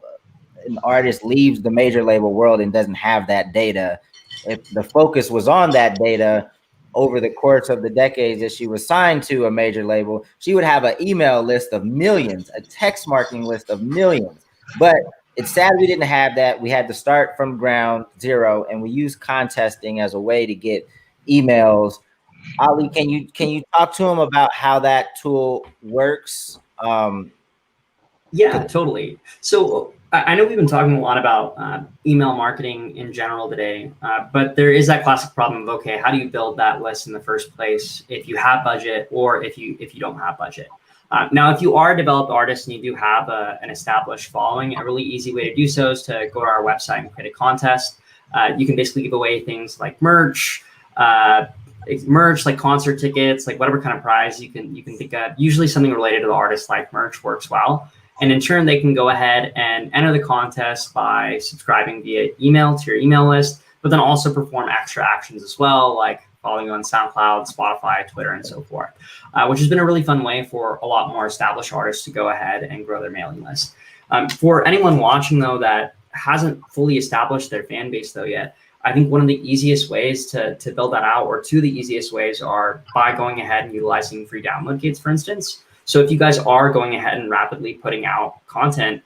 an artist leaves the major label world and doesn't have that data. If the focus was on that data over the course of the decades that she was signed to a major label, she would have an email list of millions, a text marketing list of millions. But it's sad we didn't have that. We had to start from ground zero, and we used contesting as a way to get emails. Ali, can you talk to him about how that tool works? Yeah, totally. So I know we've been talking a lot about email marketing in general today, but there is that classic problem of, okay, how do you build that list in the first place if you have budget or if you don't have budget? Now, if you are a developed artist and you do have an established following, a really easy way to do so is to go to our website and create a contest. You can basically give away things like merch, like concert tickets, like whatever kind of prize you can think of. Usually something related to the artist, like merch, works well. And in turn, they can go ahead and enter the contest by subscribing via email to your email list, but then also perform extra actions as well, like following on SoundCloud, Spotify, Twitter, and so forth, which has been a really fun way for a lot more established artists to go ahead and grow their mailing list. For anyone watching, though, that hasn't fully established their fan base, though, yet, I think one of the easiest ways to build that out, or two of the easiest ways, are by going ahead and utilizing free download gates, for instance. So if you guys are going ahead and rapidly putting out content,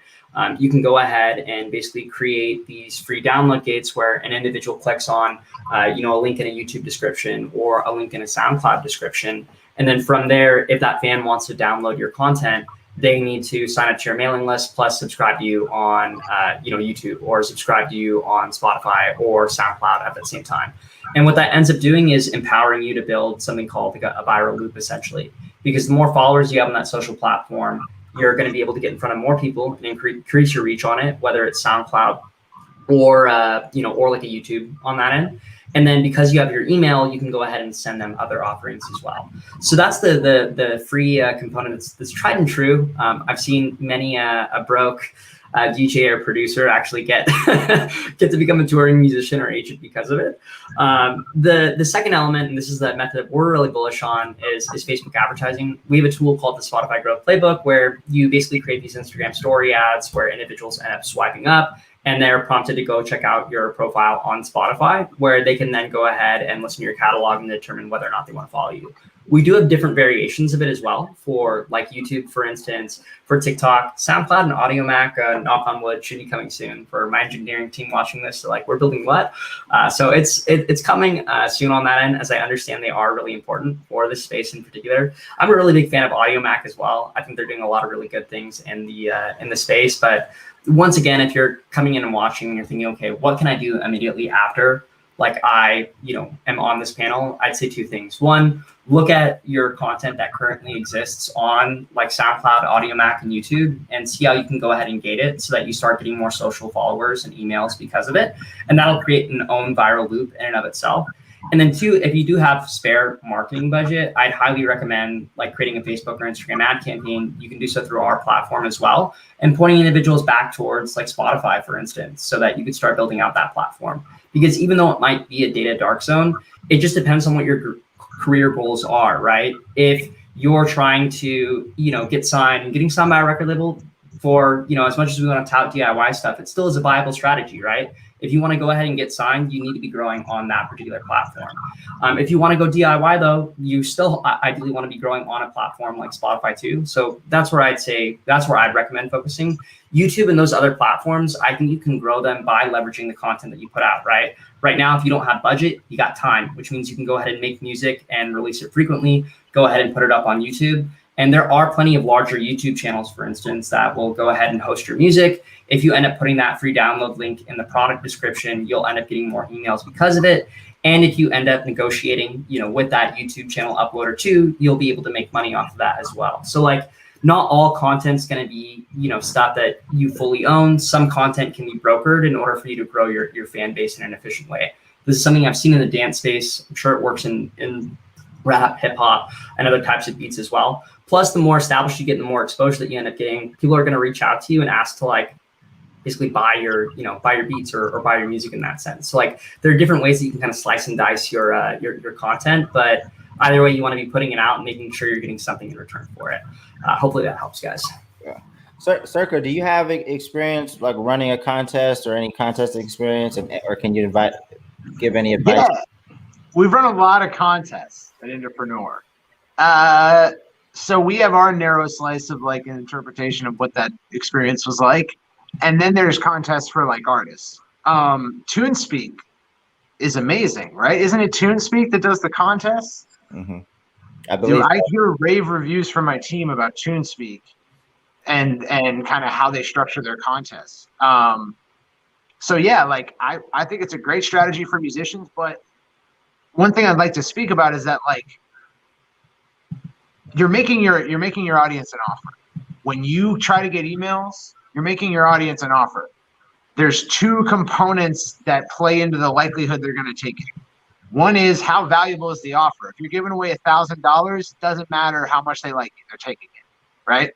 you can go ahead and basically create these free download gates where an individual clicks on, a link in a YouTube description or a link in a SoundCloud description. And then from there, if that fan wants to download your content, they need to sign up to your mailing list, plus subscribe to you on, YouTube, or subscribe to you on Spotify or SoundCloud at the same time. And what that ends up doing is empowering you to build something called a viral loop, essentially, because the more followers you have on that social platform, you're going to be able to get in front of more people and increase your reach on it, whether it's SoundCloud or like a YouTube on that end. And then because you have your email, you can go ahead and send them other offerings as well. So that's the free component that's tried and true. I've seen many a broke DJ or producer actually get to become a touring musician or agent because of it. The second element, and this is the method we're really bullish on, is Facebook advertising. We have a tool called the Spotify Growth Playbook, where you basically create these Instagram story ads where individuals end up swiping up, and they're prompted to go check out your profile on Spotify, where they can then go ahead and listen to your catalog and determine whether or not they want to follow you. We do have different variations of it as well, for like YouTube, for instance, for TikTok, SoundCloud, and AudioMac, knock on wood, should be coming soon. For my engineering team watching this, they're like, we're building what? So it's coming soon on that end, as I understand they are really important for this space in particular. I'm a really big fan of AudioMac as well. I think they're doing a lot of really good things in the space. But once again, if you're coming in and watching and you're thinking, okay, what can I do immediately after, like I am on this panel, I'd say two things. One, look at your content that currently exists on like SoundCloud, AudioMac, and YouTube, and see how you can go ahead and gate it so that you start getting more social followers and emails because of it. And that'll create an own viral loop in and of itself. And then two, if you do have spare marketing budget, I'd highly recommend like creating a Facebook or Instagram ad campaign. You can do so through our platform as well, and pointing individuals back towards like Spotify, for instance, so that you could start building out that platform. Because even though it might be a data dark zone, it just depends on what your career goals are, right? If you're trying to, get signed, and getting signed by a record label for, as much as we want to tout DIY stuff, it still is a viable strategy, right? If you want to go ahead and get signed, you need to be growing on that particular platform. If you want to go DIY though, you still ideally want to be growing on a platform like Spotify too. So that's where I'd recommend focusing. YouTube and those other platforms, I think you can grow them by leveraging the content that you put out, right? Right now, if you don't have budget, you got time, which means you can go ahead and make music and release it frequently, go ahead and put it up on YouTube. And there are plenty of larger YouTube channels, for instance, that will go ahead and host your music. If you end up putting that free download link in the product description, you'll end up getting more emails because of it. And if you end up negotiating, with that YouTube channel uploader too, you'll be able to make money off of that as well. So like, not all content's going to be, stuff that you fully own. Some content can be brokered in order for you to grow your fan base in an efficient way. This is something I've seen in the dance space. I'm sure it works in rap, hip hop, and other types of beats as well. Plus, the more established you get, the more exposure that you end up getting. People are going to reach out to you and ask to like basically buy your beats or buy your music in that sense. So like, there are different ways that you can kind of slice and dice your content, but either way, you want to be putting it out and making sure you're getting something in return for it. Hopefully that helps, guys. Yeah. Circa, do you have experience like running a contest or any contest experience, or can you give any advice? Yeah, we've run a lot of contests at Indepreneur. So we have our narrow slice of like an interpretation of what that experience was like. And then there's contests for like artists. TuneSpeak is amazing, right? Isn't it TuneSpeak that does the contests? Mm-hmm. I believe. Dude, I hear rave reviews from my team about TuneSpeak and kind of how they structure their contests. So yeah, like I think it's a great strategy for musicians, but one thing I'd like to speak about is that like you're making your audience an offer. When you try to get emails, you're making your audience an offer. There's two components that play into the likelihood they're going to take it. One is how valuable is the offer. If you're giving away $1,000, doesn't matter how much they like it, they're taking it, right?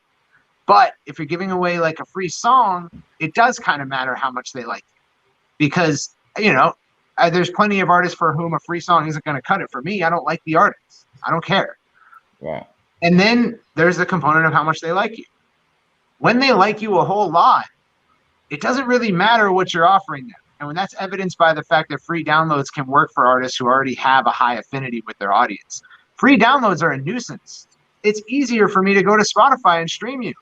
But if you're giving away like a free song, it does kind of matter how much they like it, because there's plenty of artists for whom a free song isn't going to cut it. For me, I don't like the artist. I don't care. Right. And then there's the component of how much they like you. When they like you a whole lot, it doesn't really matter what you're offering them. And when that's evidenced by the fact that free downloads can work for artists who already have a high affinity with their audience. Free downloads are a nuisance. It's easier for me to go to Spotify and stream you.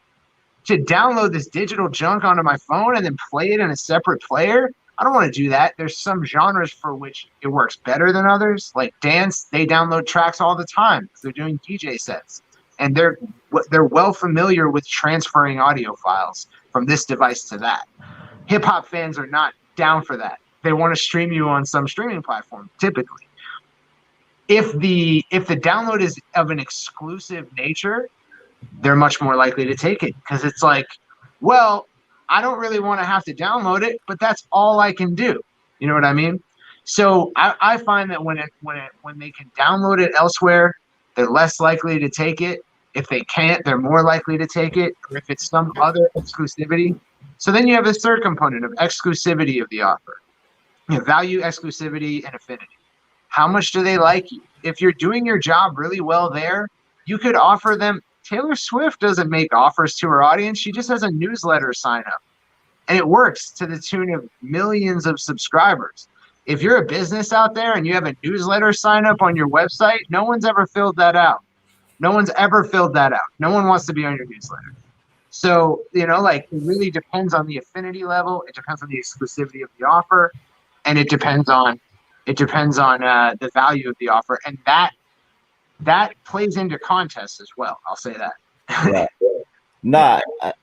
To download this digital junk onto my phone and then play it in a separate player, I don't want to do that. There's some genres for which it works better than others. Like dance, they download tracks all the time because they're doing DJ sets. And they're well familiar with transferring audio files from this device to that. Hip hop fans are not down for that. They want to stream you on some streaming platform, typically. If the download is of an exclusive nature, they're much more likely to take it, because it's like, well, I don't really want to have to download it, but that's all I can do. You know what I mean? So I find that when they can download it elsewhere, they're less likely to take it. If they can't, they're more likely to take it. Or if it's some other exclusivity. So then you have this third component of exclusivity of the offer. Value, exclusivity, and affinity. How much do they like you? If you're doing your job really well there, you could offer them. Taylor Swift doesn't make offers to her audience. She just has a newsletter sign up. And it works to the tune of millions of subscribers. If you're a business out there and you have a newsletter sign up on your website, no one's ever filled that out. No one's ever filled that out. No one wants to be on your newsletter. So, like, it really depends on the affinity level. It depends on the exclusivity of the offer, and it depends on the value of the offer, and that plays into contests as well. I'll say that. Yeah. No,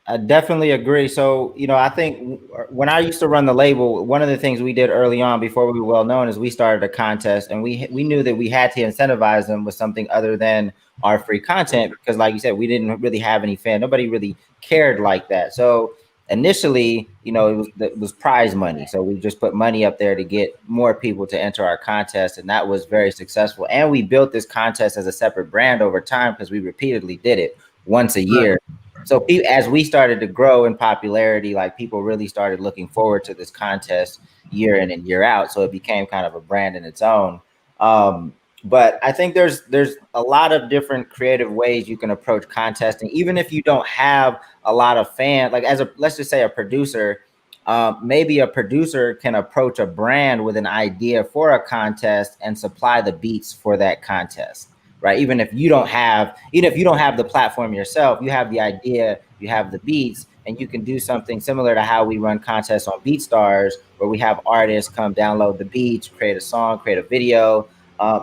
I definitely agree. So, I think when I used to run the label, one of the things we did early on before we were well known is we started a contest, and we knew that we had to incentivize them with something other than our free content, because like you said, we didn't really have any fan. Nobody really cared like that. So initially, it was prize money. So we just put money up there to get more people to enter our contest. And that was very successful. And we built this contest as a separate brand over time because we repeatedly did it once a year. So as we started to grow in popularity, like people really started looking forward to this contest year in and year out. So it became kind of a brand in its own. But I think there's a lot of different creative ways you can approach contesting, even if you don't have a lot of fans. Like let's just say a producer, maybe a producer can approach a brand with an idea for a contest and supply the beats for that contest, right? Even if you don't have the platform yourself, you have the idea, you have the beats, and you can do something similar to how we run contests on BeatStars, where we have artists come download the beats, create a song, create a video.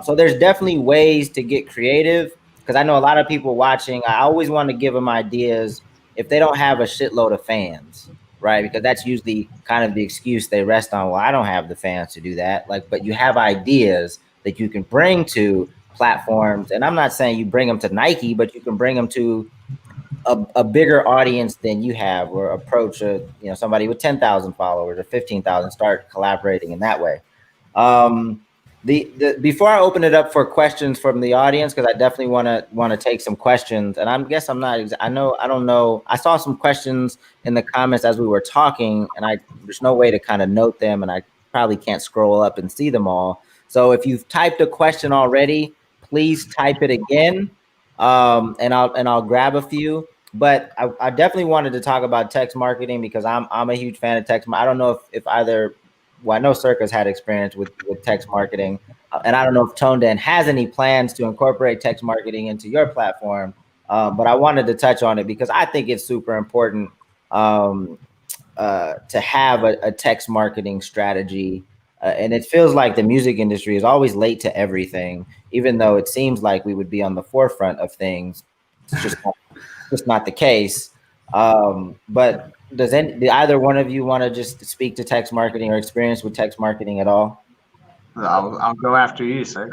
So there's definitely ways to get creative, because I know a lot of people watching, I always want to give them ideas if they don't have a shitload of fans, right? Because that's usually kind of the excuse they rest on. Well, I don't have the fans to do that. Like, but you have ideas that you can bring to platforms. And I'm not saying you bring them to Nike, but you can bring them to a bigger audience than you have, or approach somebody with 10,000 followers or 15,000, start collaborating in that way. The before I open it up for questions from the audience, because I definitely want to take some questions, and I don't know. I saw some questions in the comments as we were talking, and there's no way to kind of note them, and I probably can't scroll up and see them all. So if you've typed a question already, please type it again, and I'll grab a few. But I definitely wanted to talk about text marketing, because I'm a huge fan of text. I don't know if either. Well, I know Circa's had experience with text marketing, and I don't know if Toneden has any plans to incorporate text marketing into your platform, but I wanted to touch on it because I think it's super important to have a text marketing strategy. And it feels like the music industry is always late to everything, even though it seems like we would be on the forefront of things. It's just not the case. But does either one of you want to just speak to text marketing or experience with text marketing at all? I'll go after you, sir.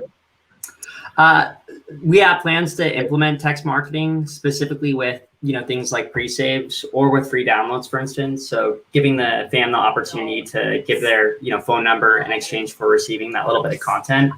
We have plans to implement text marketing, specifically with things like pre-saves or with free downloads, for instance. So giving the fan the opportunity to give their phone number in exchange for receiving that little bit of content.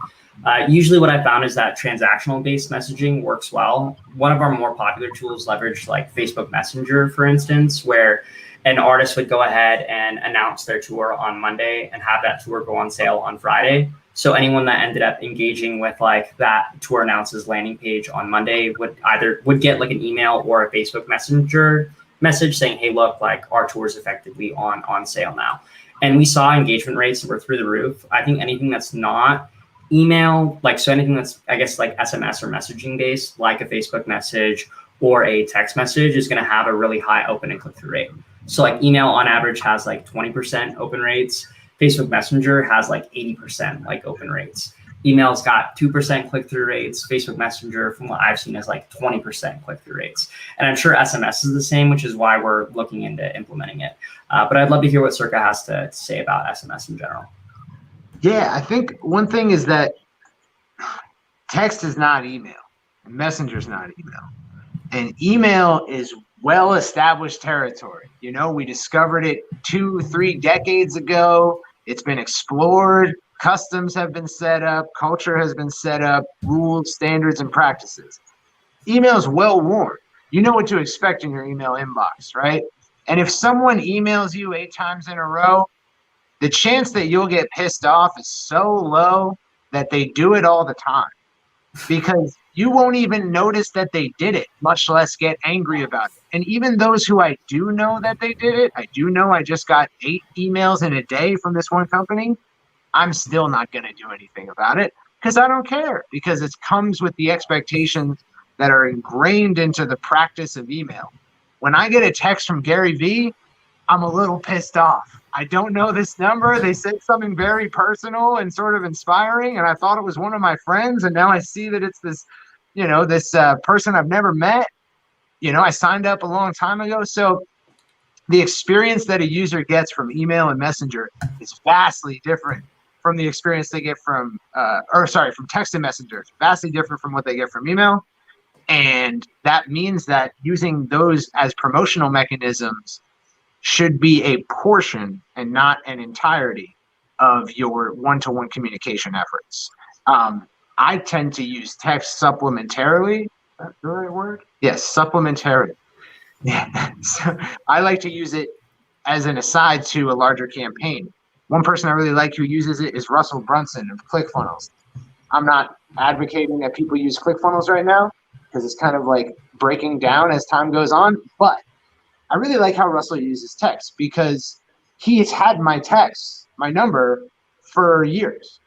Usually what I found is that transactional based messaging works well. One of our more popular tools leverage like Facebook Messenger, for instance, where an artist would go ahead and announce their tour on Monday and have that tour go on sale on Friday. So anyone that ended up engaging with like that tour announces landing page on Monday would get like an email or a Facebook Messenger message saying, hey, look, like our tour is effectively on sale now. And we saw engagement rates that were through the roof. I think anything that's not email, anything that's, I guess, like SMS or messaging based, like a Facebook message or a text message, is going to have a really high open and click-through rate. So like email on average has like 20% open rates. Facebook Messenger has like 80% like open rates. Email's got 2% click-through rates. Facebook Messenger, from what I've seen, is like 20% click-through rates. And I'm sure SMS is the same, which is why we're looking into implementing it. But I'd love to hear what Circa has to say about SMS in general. Yeah, I think one thing is that text is not email. Messenger is not email. And email is well-established territory. We discovered it 2-3 decades ago. It's been explored. Customs have been set up. Culture has been set up. Rules, standards, and practices. Email is well-worn. You know what to expect in your email inbox, right? And if someone emails you 8 times in a row, the chance that you'll get pissed off is so low that they do it all the time, because you won't even notice that they did it, much less get angry about it. And even those who I do know that they did it, I do know I just got 8 emails in a day from this one company. I'm still not going to do anything about it because I don't care, because it comes with the expectations that are ingrained into the practice of email. When I get a text from Gary Vee, I'm a little pissed off. I don't know this number. They said something very personal and sort of inspiring, and I thought it was one of my friends, and now I see that it's this, this person I've never met. I signed up a long time ago. So the experience that a user gets from email and Messenger is vastly different from the experience they get from text and Messenger. It's vastly different from what they get from email. And that means that using those as promotional mechanisms should be a portion and not an entirety of your one-to-one communication efforts. I tend to use text supplementarily. Is that the right word? Yes, supplementarily. Yeah. So I like to use it as an aside to a larger campaign. One person I really like who uses it is Russell Brunson of ClickFunnels. I'm not advocating that people use ClickFunnels right now because it's kind of like breaking down as time goes on, but I really like how Russell uses text, because he has had my number for years.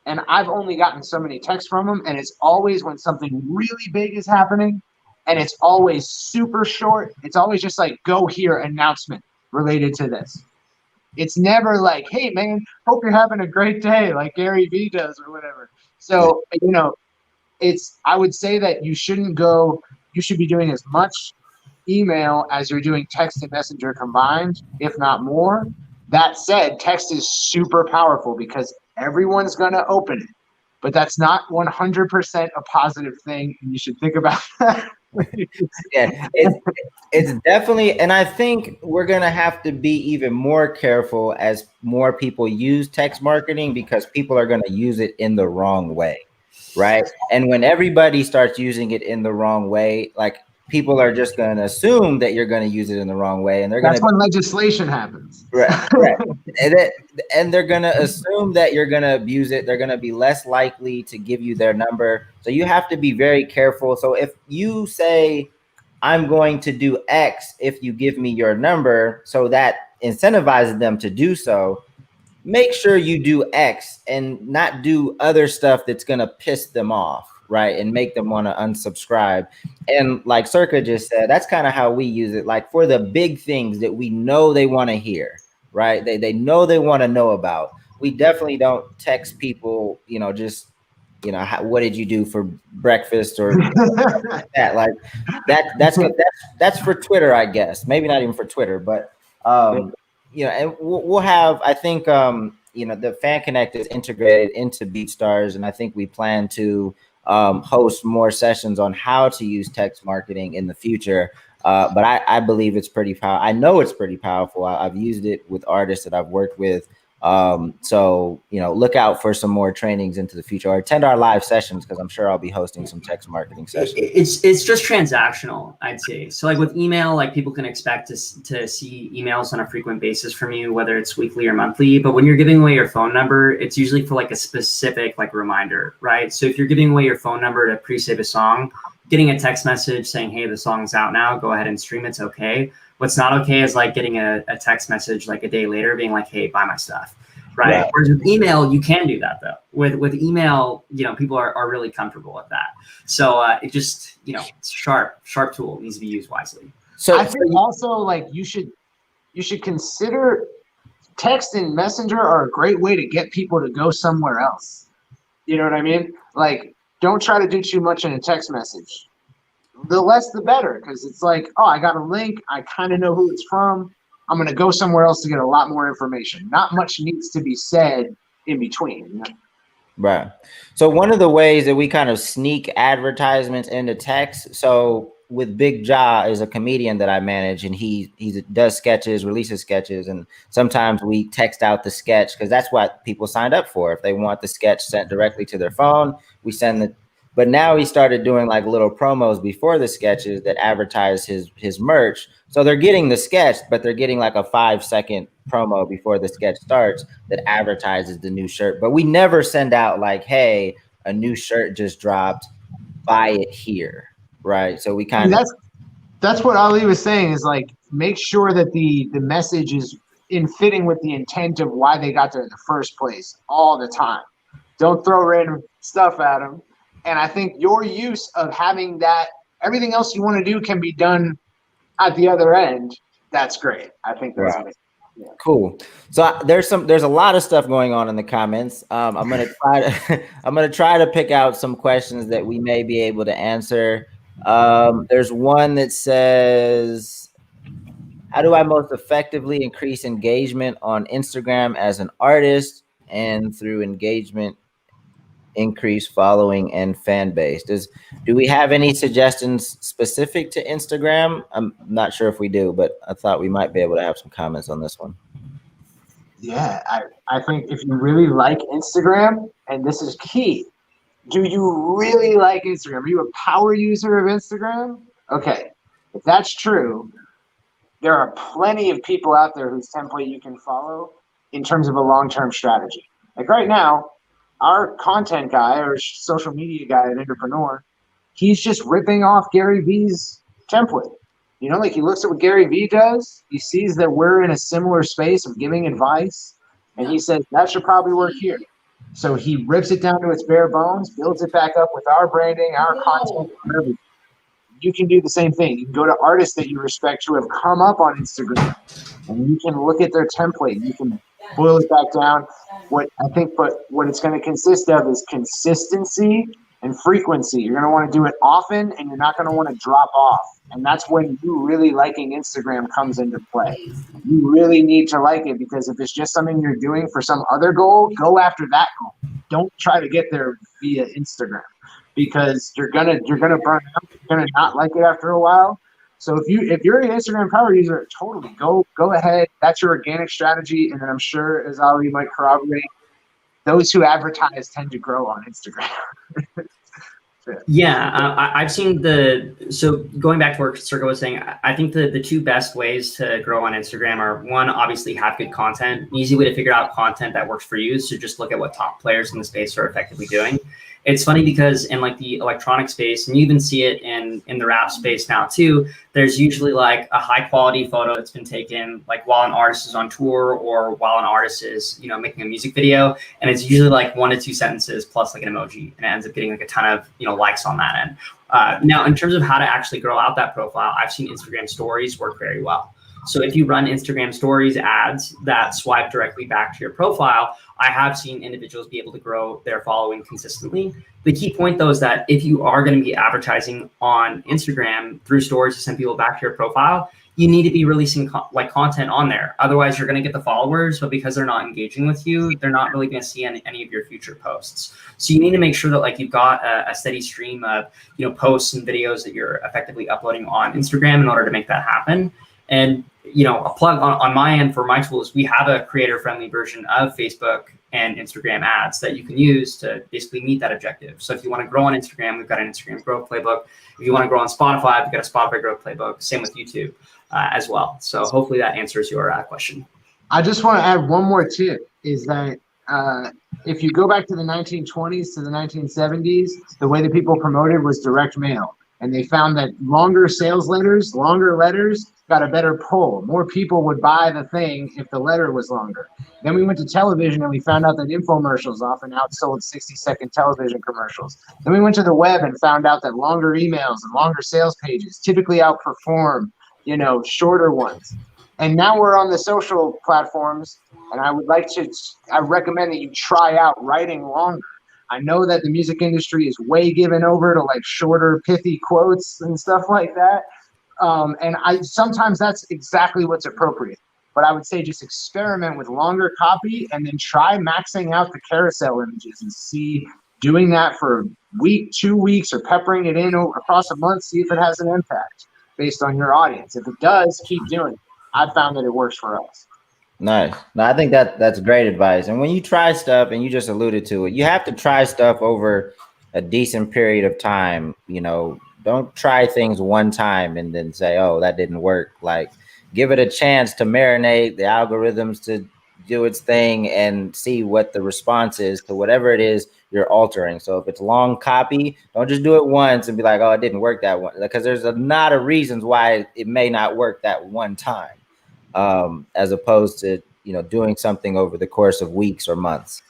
And I've only gotten so many texts from him, and it's always when something really big is happening, and it's always super short. It's always just like, go here, announcement related to this. It's never like, hey, man, hope you're having a great day, like Gary Vee does or whatever. So, you know, I would say that you should be doing as much email as you're doing text and messenger combined, if not more. That said, text is super powerful because everyone's going to open it, but that's not 100% a positive thing, and you should think about that. Yeah, it's definitely, and I think we're gonna have to be even more careful as more people use text marketing, because people are gonna use it in the wrong way, right? And when everybody starts using it in the wrong way, like, people are just going to assume that you're going to use it in the wrong way, and they're going to. That's when legislation happens. Right. And they're going to assume that you're going to abuse it. They're going to be less likely to give you their number. So you have to be very careful. So if you say, I'm going to do X if you give me your number, so that incentivizes them to do so, make sure you do X and not do other stuff that's going to piss them off, right? And make them want to unsubscribe. And like Circa just said, that's kind of how we use it. Like, for the big things that we know they want to hear, right? They know they want to know about. We definitely don't text people, you know, just, you know, what did you do for breakfast or like that. Like that's for Twitter, I guess. Maybe not even for Twitter, but you know, and we'll have, I think, you know, the Fan Connect is integrated into BeatStars, and I think we plan to host more sessions on how to use text marketing in the future. But I believe it's pretty powerful. I know it's pretty powerful. I've used it with artists that I've worked with. So, you know, look out for some more trainings into the future, or attend our live sessions, because I'm sure I'll be hosting some text marketing sessions. It's just transactional, I'd say. So like with email, like people can expect to see emails on a frequent basis from you, whether it's weekly or monthly. But when you're giving away your phone number, it's usually for like a specific like reminder, right? So if you're giving away your phone number to pre-save a song, getting a text message saying, hey, the song's out now, go ahead and stream, it's okay. What's not okay is like getting a text message like a day later being like, hey, buy my stuff, right? Yeah. Whereas with email, you can do that though. With email, you know, people are really comfortable with that. So it just, you know, it's sharp tool, it needs to be used wisely. So I think also like you should consider text and messenger are a great way to get people to go somewhere else. You know what I mean? Like, don't try to do too much in a text message. The less the better, because it's like, oh, I got a link, I kind of know who it's from, I'm going to go somewhere else to get a lot more information. Not much needs to be said in between. You know? Right. So one of the ways that we kind of sneak advertisements into text, so with Big Ja is a comedian that I manage, and he does sketches, releases sketches, and sometimes we text out the sketch, because that's what people signed up for. If they want the sketch sent directly to their phone, we send the. But now he started doing like little promos before the sketches that advertise his merch. So they're getting the sketch, but they're getting like a 5-second promo before the sketch starts that advertises the new shirt. But we never send out like, hey, a new shirt just dropped, buy it here, right? So we kind of. That's what Ali was saying, is like, make sure that the message is in fitting with the intent of why they got there in the first place all the time. Don't throw random stuff at them. And I think your use of having that, everything else you want to do can be done at the other end. That's great. I think that's amazing. Yeah. Cool. So there's a lot of stuff going on in the comments. I'm gonna try to pick out some questions that we may be able to answer. There's one that says, how do I most effectively increase engagement on Instagram as an artist, and through engagement increase following and fan base? Do we have any suggestions specific to Instagram? I'm not sure if we do, but I thought we might be able to have some comments on this one. Yeah, I think if you really like Instagram, and this is key, do you really like Instagram? Are you a power user of Instagram? Okay, if that's true, there are plenty of people out there whose template you can follow in terms of a long-term strategy. Like right now, our content guy or social media guy at Indepreneur, he's just ripping off Gary Vee's template. You know, like he looks at what Gary Vee does. He sees that we're in a similar space of giving advice, and he says that should probably work here. So he rips it down to its bare bones, builds it back up with our branding, our content, and everything. You can do the same thing. You can go to artists that you respect who have come up on Instagram, and you can look at their template. You can boil it back down. What it's going to consist of is consistency and frequency. You're going to want to do it often, and you're not going to want to drop off. And that's when you really liking Instagram comes into play. You really need to like it, because if it's just something you're doing for some other goal, go after that goal. Don't try to get there via Instagram, because you're gonna burn out. You're gonna not like it after a while. So if you're an Instagram power user, totally go ahead. That's your organic strategy. And then I'm sure, as Ali might corroborate, those who advertise tend to grow on Instagram. Yeah, I've seen so going back to what Circa was saying, I think the two best ways to grow on Instagram are, one, obviously have good content. An easy way to figure out content that works for you is to just look at what top players in the space are effectively doing. It's funny because in like the electronic space, and you even see it in the rap space now too, there's usually like a high quality photo that's been taken like while an artist is on tour or while an artist is, you know, making a music video. And it's usually like 1 to 2 sentences plus like an emoji, and it ends up getting like a ton of, you know, likes on that end. Now, in terms of how to actually grow out that profile, I've seen Instagram stories work very well. So if you run Instagram stories ads that swipe directly back to your profile, I have seen individuals be able to grow their following consistently. The key point, though, is that if you are going to be advertising on Instagram through stories to send people back to your profile, you need to be releasing content on there. Otherwise, you're going to get the followers, but because they're not engaging with you, they're not really going to see any of your future posts. So you need to make sure that like you've got a steady stream of, you know, posts and videos that you're effectively uploading on Instagram in order to make that happen. And, you know, a plug on my end for my tools, we have a creator-friendly version of Facebook and Instagram ads that you can use to basically meet that objective. So if you want to grow on Instagram, we've got an Instagram growth playbook. If you want to grow on Spotify, we've got a Spotify growth playbook. Same with YouTube as well. So hopefully that answers your question. I just want to add one more tip, is that if you go back to the 1920s to the 1970s, the way that people promoted was direct mail. And they found that longer letters got a better pull. More people would buy the thing if the letter was longer. Then we went to television and we found out that infomercials often outsold 60-second television commercials. Then we went to the web and found out that longer emails and longer sales pages typically outperform, you know, shorter ones. And now we're on the social platforms, and I recommend that you try out writing longer. I know that the music industry is way given over to like shorter, pithy quotes and stuff like that. And sometimes that's exactly what's appropriate. But I would say just experiment with longer copy and then try maxing out the carousel images and see, doing that for a week, 2 weeks, or peppering it in across a month, see if it has an impact based on your audience. If it does, keep doing it. I've found that it works for us. Nice. No, I think that's great advice. And when you try stuff, and you just alluded to it, you have to try stuff over a decent period of time. You know, don't try things one time and then say, oh, that didn't work. Like, give it a chance to marinate, the algorithms to do its thing, and see what the response is to whatever it is you're altering. So if it's long copy, don't just do it once and be like, oh, it didn't work that one, because there's a lot of reasons why it may not work that one time. As opposed to, you know, doing something over the course of weeks or months.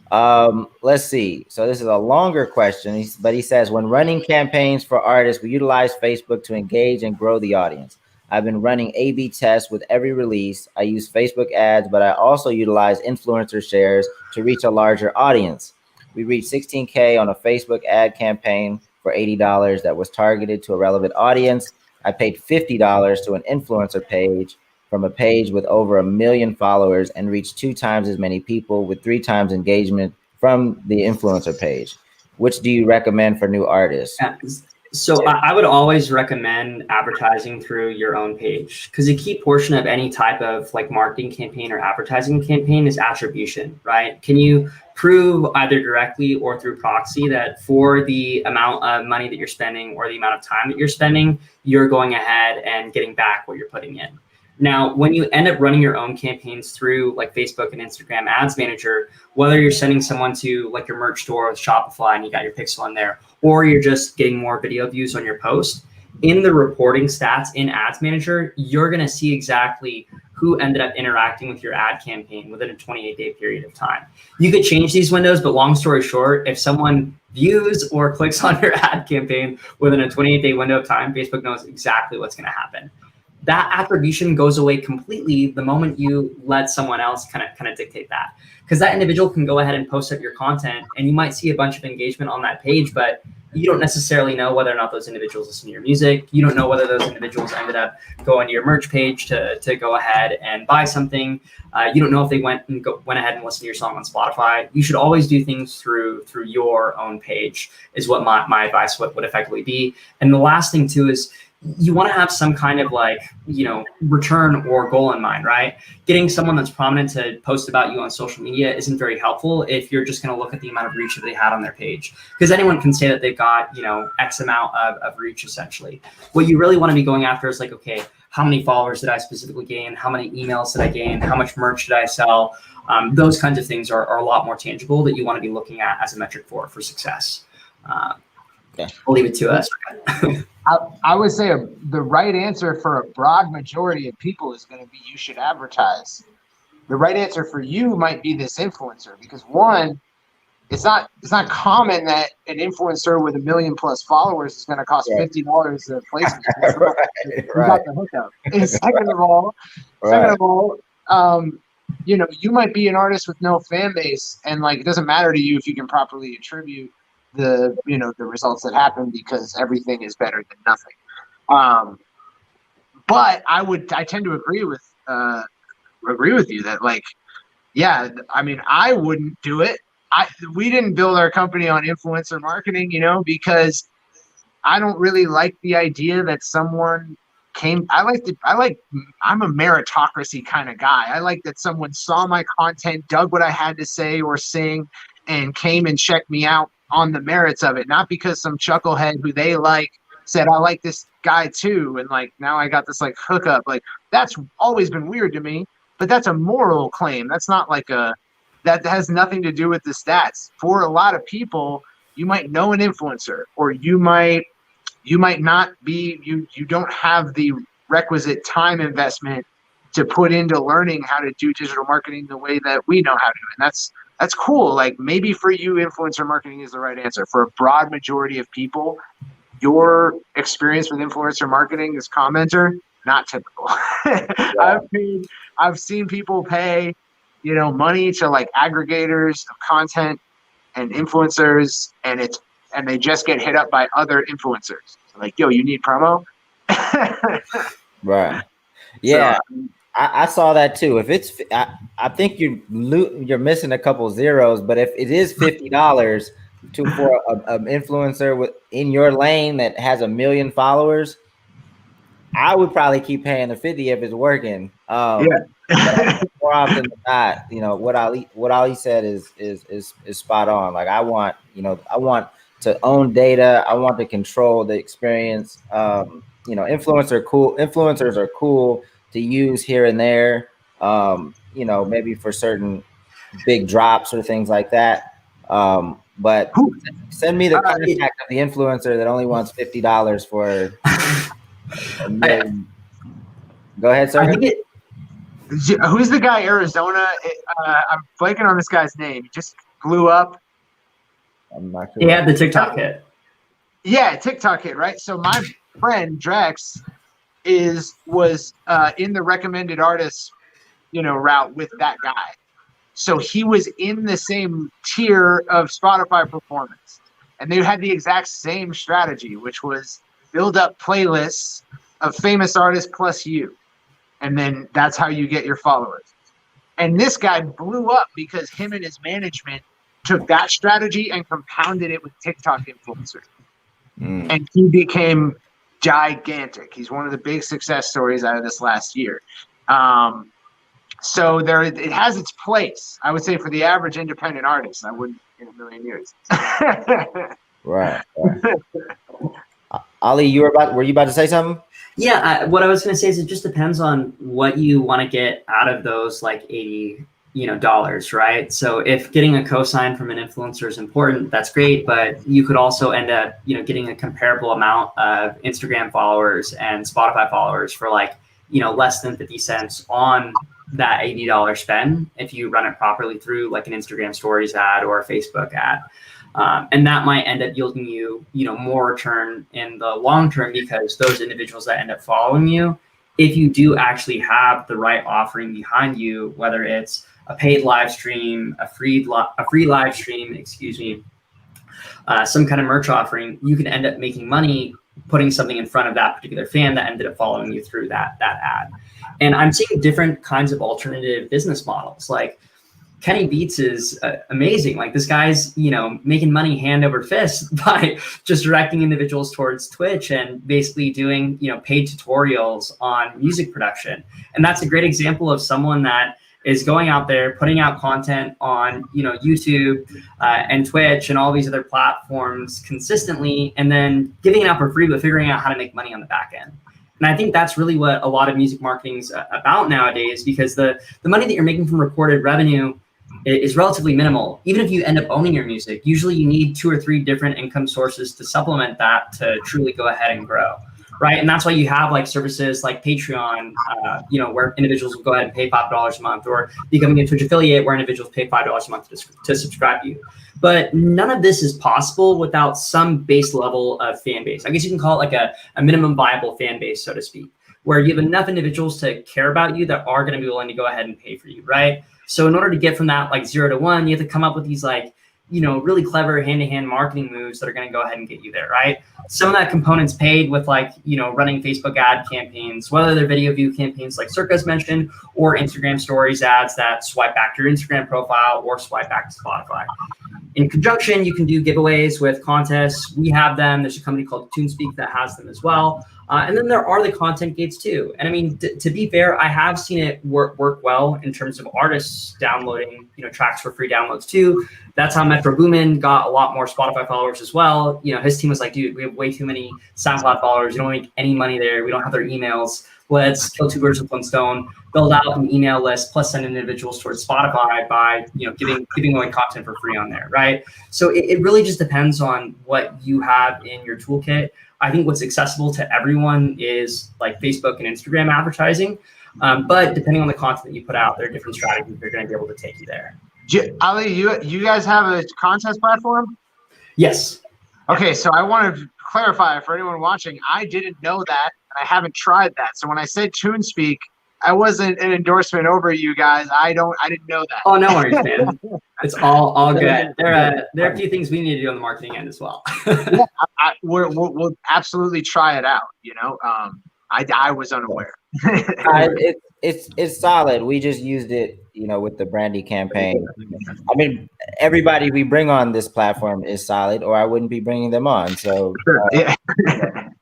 Let's see. So this is a longer question, but he says, when running campaigns for artists, we utilize Facebook to engage and grow the audience. I've been running A/B tests with every release. I use Facebook ads, but I also utilize influencer shares to reach a larger audience. We reached 16K on a Facebook ad campaign for $80 that was targeted to a relevant audience. I paid $50 to an influencer page from a page with over 1 million followers and reached 2 times as many people with 3 times engagement from the influencer page. Which do you recommend for new artists? So I would always recommend advertising through your own page, because a key portion of any type of like marketing campaign or advertising campaign is attribution, right? Can you prove either directly or through proxy that for the amount of money that you're spending or the amount of time that you're spending, you're going ahead and getting back what you're putting in? Now, when you end up running your own campaigns through like Facebook and Instagram Ads Manager, whether you're sending someone to like your merch store with Shopify and you got your pixel in there, or you're just getting more video views on your post, in the reporting stats in Ads Manager, you're going to see exactly who ended up interacting with your ad campaign within a 28-day period of time. You could change these windows, but long story short, if someone views or clicks on your ad campaign within a 28-day window of time, Facebook knows exactly what's going to happen. That attribution goes away completely the moment you let someone else kind of dictate that. Because that individual can go ahead and post up your content, and you might see a bunch of engagement on that page, but you don't necessarily know whether or not those individuals listen to your music. You don't know whether those individuals ended up going to your merch page to go ahead and buy something. You don't know if they went ahead and listened to your song on Spotify. You should always do things through your own page is what my advice would effectively be. And the last thing too is you want to have some kind of return or goal in mind, right? Getting someone that's prominent to post about you on social media isn't very helpful if you're just going to look at the amount of reach that they had on their page, because anyone can say that they've got, X amount of reach essentially. What you really want to be going after is okay, how many followers did I specifically gain? How many emails did I gain? How much merch did I sell? Those kinds of things are a lot more tangible that you want to be looking at as a metric for success. Okay. I'll leave it to us. I would say the right answer for a broad majority of people is going to be you should advertise. The right answer for you might be this influencer, because one, it's not common that an influencer with 1 million+ followers is going to cost $50 a placement. You got the hookup. And second of all, you might be an artist with no fan base, and it doesn't matter to you if you can properly attribute the results that happen, because everything is better than nothing. But I tend to agree with you that I wouldn't do it. We didn't build our company on influencer marketing, because I don't really like the idea that someone I'm a meritocracy kind of guy. I like that someone saw my content, dug what I had to say or sing, and came and checked me out on the merits of it, not because some chucklehead who they said, I like this guy too, and now I got this hookup. That's always been weird to me, but that's a moral claim. That's not that has nothing to do with the stats. For a lot of people, you might know an influencer, or you might not be, you don't have the requisite time investment to put into learning how to do digital marketing the way that we know how to, and that's cool. Maybe for you, influencer marketing is the right answer. For a broad majority of people, your experience with influencer marketing as commenter, not typical. Yeah. I've seen people pay, money to aggregators of content and influencers, and they just get hit up by other influencers. Yo, you need promo? Right. Yeah. So, I saw that too. If it's, I think you're missing a couple zeros, but if it is $50 for an influencer in your lane that has 1 million followers, I would probably keep paying the 50 if it's working. Yeah. More often than not, what Ali said is spot on. I want to own data. I want to control the experience. Influencers are cool to use here and there, maybe for certain big drops or things like that. But send me the contact of the influencer that only wants $50 for a million. Go ahead, sir. Who's the guy, Arizona? I'm blanking on this guy's name. He just blew up. I'm not sure. He had the TikTok hit. Yeah, TikTok hit, right? So my friend Drex was in the recommended artists, route with that guy. So he was in the same tier of Spotify performance, and they had the exact same strategy, which was build up playlists of famous artists plus you, and then that's how you get your followers. And this guy blew up because him and his management took that strategy and compounded it with TikTok influencers, and he became gigantic. He's one of the big success stories out of this last year. So it has its place. I would say for the average independent artist, I wouldn't in a million years. Right. Ali, were you about to say something? Yeah, what I was going to say is it just depends on what you want to get out of those 80 dollars, right? So if getting a cosign from an influencer is important, that's great, but you could also end up, getting a comparable amount of Instagram followers and Spotify followers for like, less than 50 cents on that $80 spend if you run it properly through like an Instagram stories ad or a Facebook ad. And that might end up yielding you, more return in the long term, because those individuals that end up following you, if you do actually have the right offering behind you, whether it's a paid live stream, a free live stream, some kind of merch offering, you can end up making money putting something in front of that particular fan that ended up following you through that ad. And I'm seeing different kinds of alternative business models. Like Kenny Beats is amazing. Like this guy's, making money hand over fist by just directing individuals towards Twitch and basically doing, paid tutorials on music production. And that's a great example of someone that is going out there, putting out content on, YouTube and Twitch and all these other platforms consistently, and then giving it out for free, but figuring out how to make money on the back end. And I think that's really what a lot of music marketing is about nowadays, because the money that you're making from recorded revenue is relatively minimal. Even if you end up owning your music, usually you need 2 or 3 different income sources to supplement that to truly go ahead and grow, right? And that's why you have like services like Patreon, where individuals will go ahead and pay $5 a month, or becoming a Twitch affiliate where individuals pay $5 a month to subscribe to you. But none of this is possible without some base level of fan base. I guess you can call it like a minimum viable fan base, so to speak, where you have enough individuals to care about you that are going to be willing to go ahead and pay for you, right? So in order to get from that like 0 to 1, you have to come up with these like, really clever hand-to-hand marketing moves that are going to go ahead and get you there, right? Some of that component's paid with like, running Facebook ad campaigns, whether they're video view campaigns like Circa's mentioned, or Instagram stories ads that swipe back to your Instagram profile or swipe back to Spotify. In conjunction, you can do giveaways with contests. We have them. There's a company called TuneSpeak that has them as well. And then there are the content gates too. And I mean, to be fair, I have seen it work well in terms of artists downloading, tracks for free downloads too. That's how Metro Boomin got a lot more Spotify followers as well. His team was like, dude, we have way too many SoundCloud followers. You don't make any money there. We don't have their emails. Let's kill 2 birds with 1 stone, build out an email list, plus send individuals towards Spotify by, giving away content for free on there, right? So it really just depends on what you have in your toolkit. I think what's accessible to everyone is like Facebook and Instagram advertising. But depending on the content that you put out, there are different strategies that are going to be able to take you there. Ali, you guys have a contest platform? Yes. Okay, so I want to clarify for anyone watching, I didn't know that, and I haven't tried that. So when I said TuneSpeak, I wasn't an endorsement over you guys. I didn't know that. Oh, no worries, man. It's all good. There are a few things we need to do on the marketing end as well. Yeah, we'll absolutely try it out. I was unaware. It's solid. We just used it, with the Brandy campaign. I mean, everybody we bring on this platform is solid, or I wouldn't be bringing them on. So,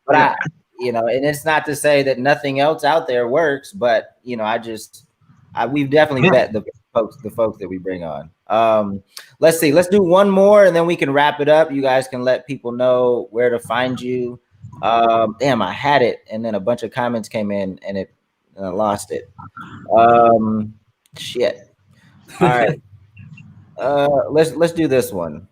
but and it's not to say that nothing else out there works, but we've definitely vet the folks that we bring on. Let's see. Let's do one more, and then we can wrap it up. You guys can let people know where to find you. Damn, I had it, and then a bunch of comments came in, and I lost it. Shit. All right. Let's do this one.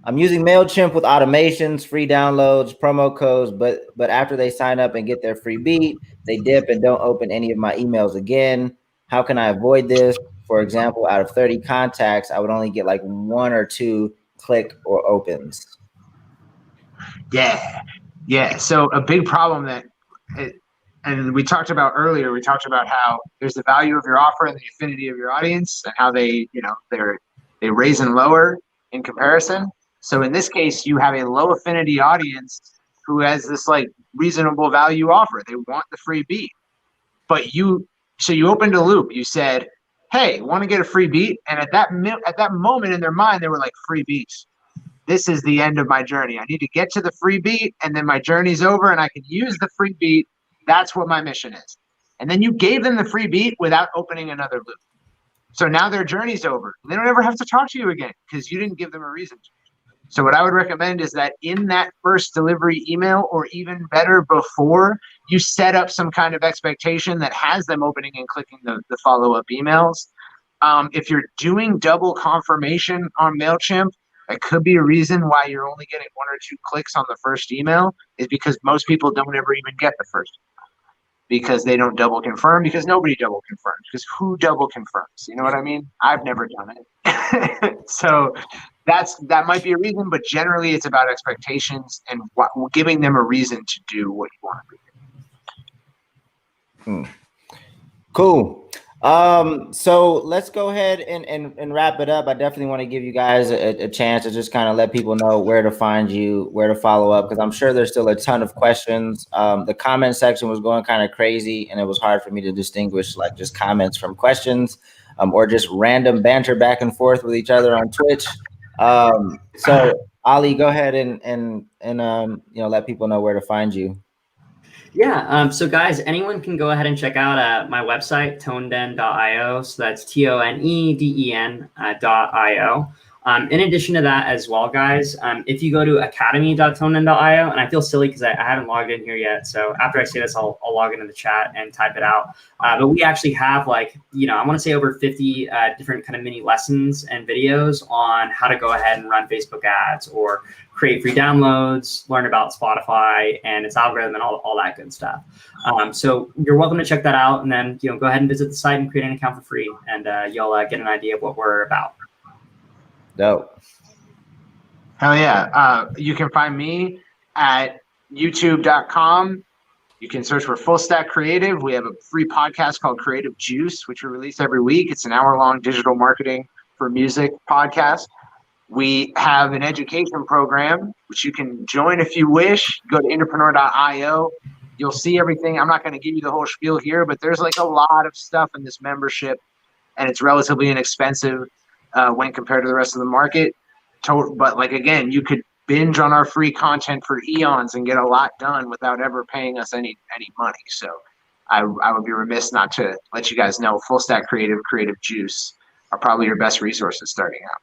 I'm using MailChimp with automations, free downloads, promo codes, but after they sign up and get their free beat, they dip and don't open any of my emails again. How can I avoid this? For example, out of 30 contacts, I would only get like 1 or 2 click or opens. Yeah. So a big problem and we talked about earlier, we talked about how there's the value of your offer and the affinity of your audience and how they raise and lower in comparison. So in this case, you have a low affinity audience who has this like reasonable value offer. They want the free beat, but you opened a loop. You said, hey, want to get a free beat? And at that moment in their mind, they were like, free beats. This is the end of my journey. I need to get to the free beat, and then my journey's over, and I can use the free beat. That's what my mission is. And then you gave them the free beat without opening another loop. So now their journey's over. They don't ever have to talk to you again because you didn't give them a reason to. So what I would recommend is that in that first delivery email, or even better, before, you set up some kind of expectation that has them opening and clicking the follow-up emails. If you're doing double confirmation on MailChimp, that could be a reason why you're only getting 1 or 2 clicks on the first email, is because most people don't ever even get the first email because they don't double confirm, because nobody double confirms, because who double confirms? You know what I mean? I've never done it. So that might be a reason, but generally it's about expectations and giving them a reason to do what you want to do. Cool. So let's go ahead and wrap it up. I definitely want to give you guys a chance to just kind of let people know where to find you, where to follow up, because I'm sure there's still a ton of questions. The comment section was going kind of crazy, and it was hard for me to distinguish like just comments from questions, or just random banter back and forth with each other on Twitch. So Ali, go ahead and let people know where to find you. Yeah, so guys, anyone can go ahead and check out my website, toneden.io. So that's TONEDEN.io. In addition to that as well, guys, if you go to academy.toneden.io, and I feel silly because I haven't logged in here yet. So after I say this, I'll log into the chat and type it out. But we actually have I want to say over 50 different kind of mini lessons and videos on how to go ahead and run Facebook ads or create free downloads, learn about Spotify and its algorithm and all that good stuff. So you're welcome to check that out, and then go ahead and visit the site and create an account for free, and you'll get an idea of what we're about. Dope. Hell yeah. You can find me at youtube.com. You can search for Full Stack Creative. We have a free podcast called Creative Juice, which we release every week. It's an hour-long digital marketing for music podcast. We have an education program, which you can join if you wish. Go to Indepreneur.io. You'll see everything. I'm not going to give you the whole spiel here, but there's a lot of stuff in this membership, and it's relatively inexpensive when compared to the rest of the market. But again, you could binge on our free content for eons and get a lot done without ever paying us any money. So I would be remiss not to let you guys know Full Stack Creative Juice are probably your best resources starting out.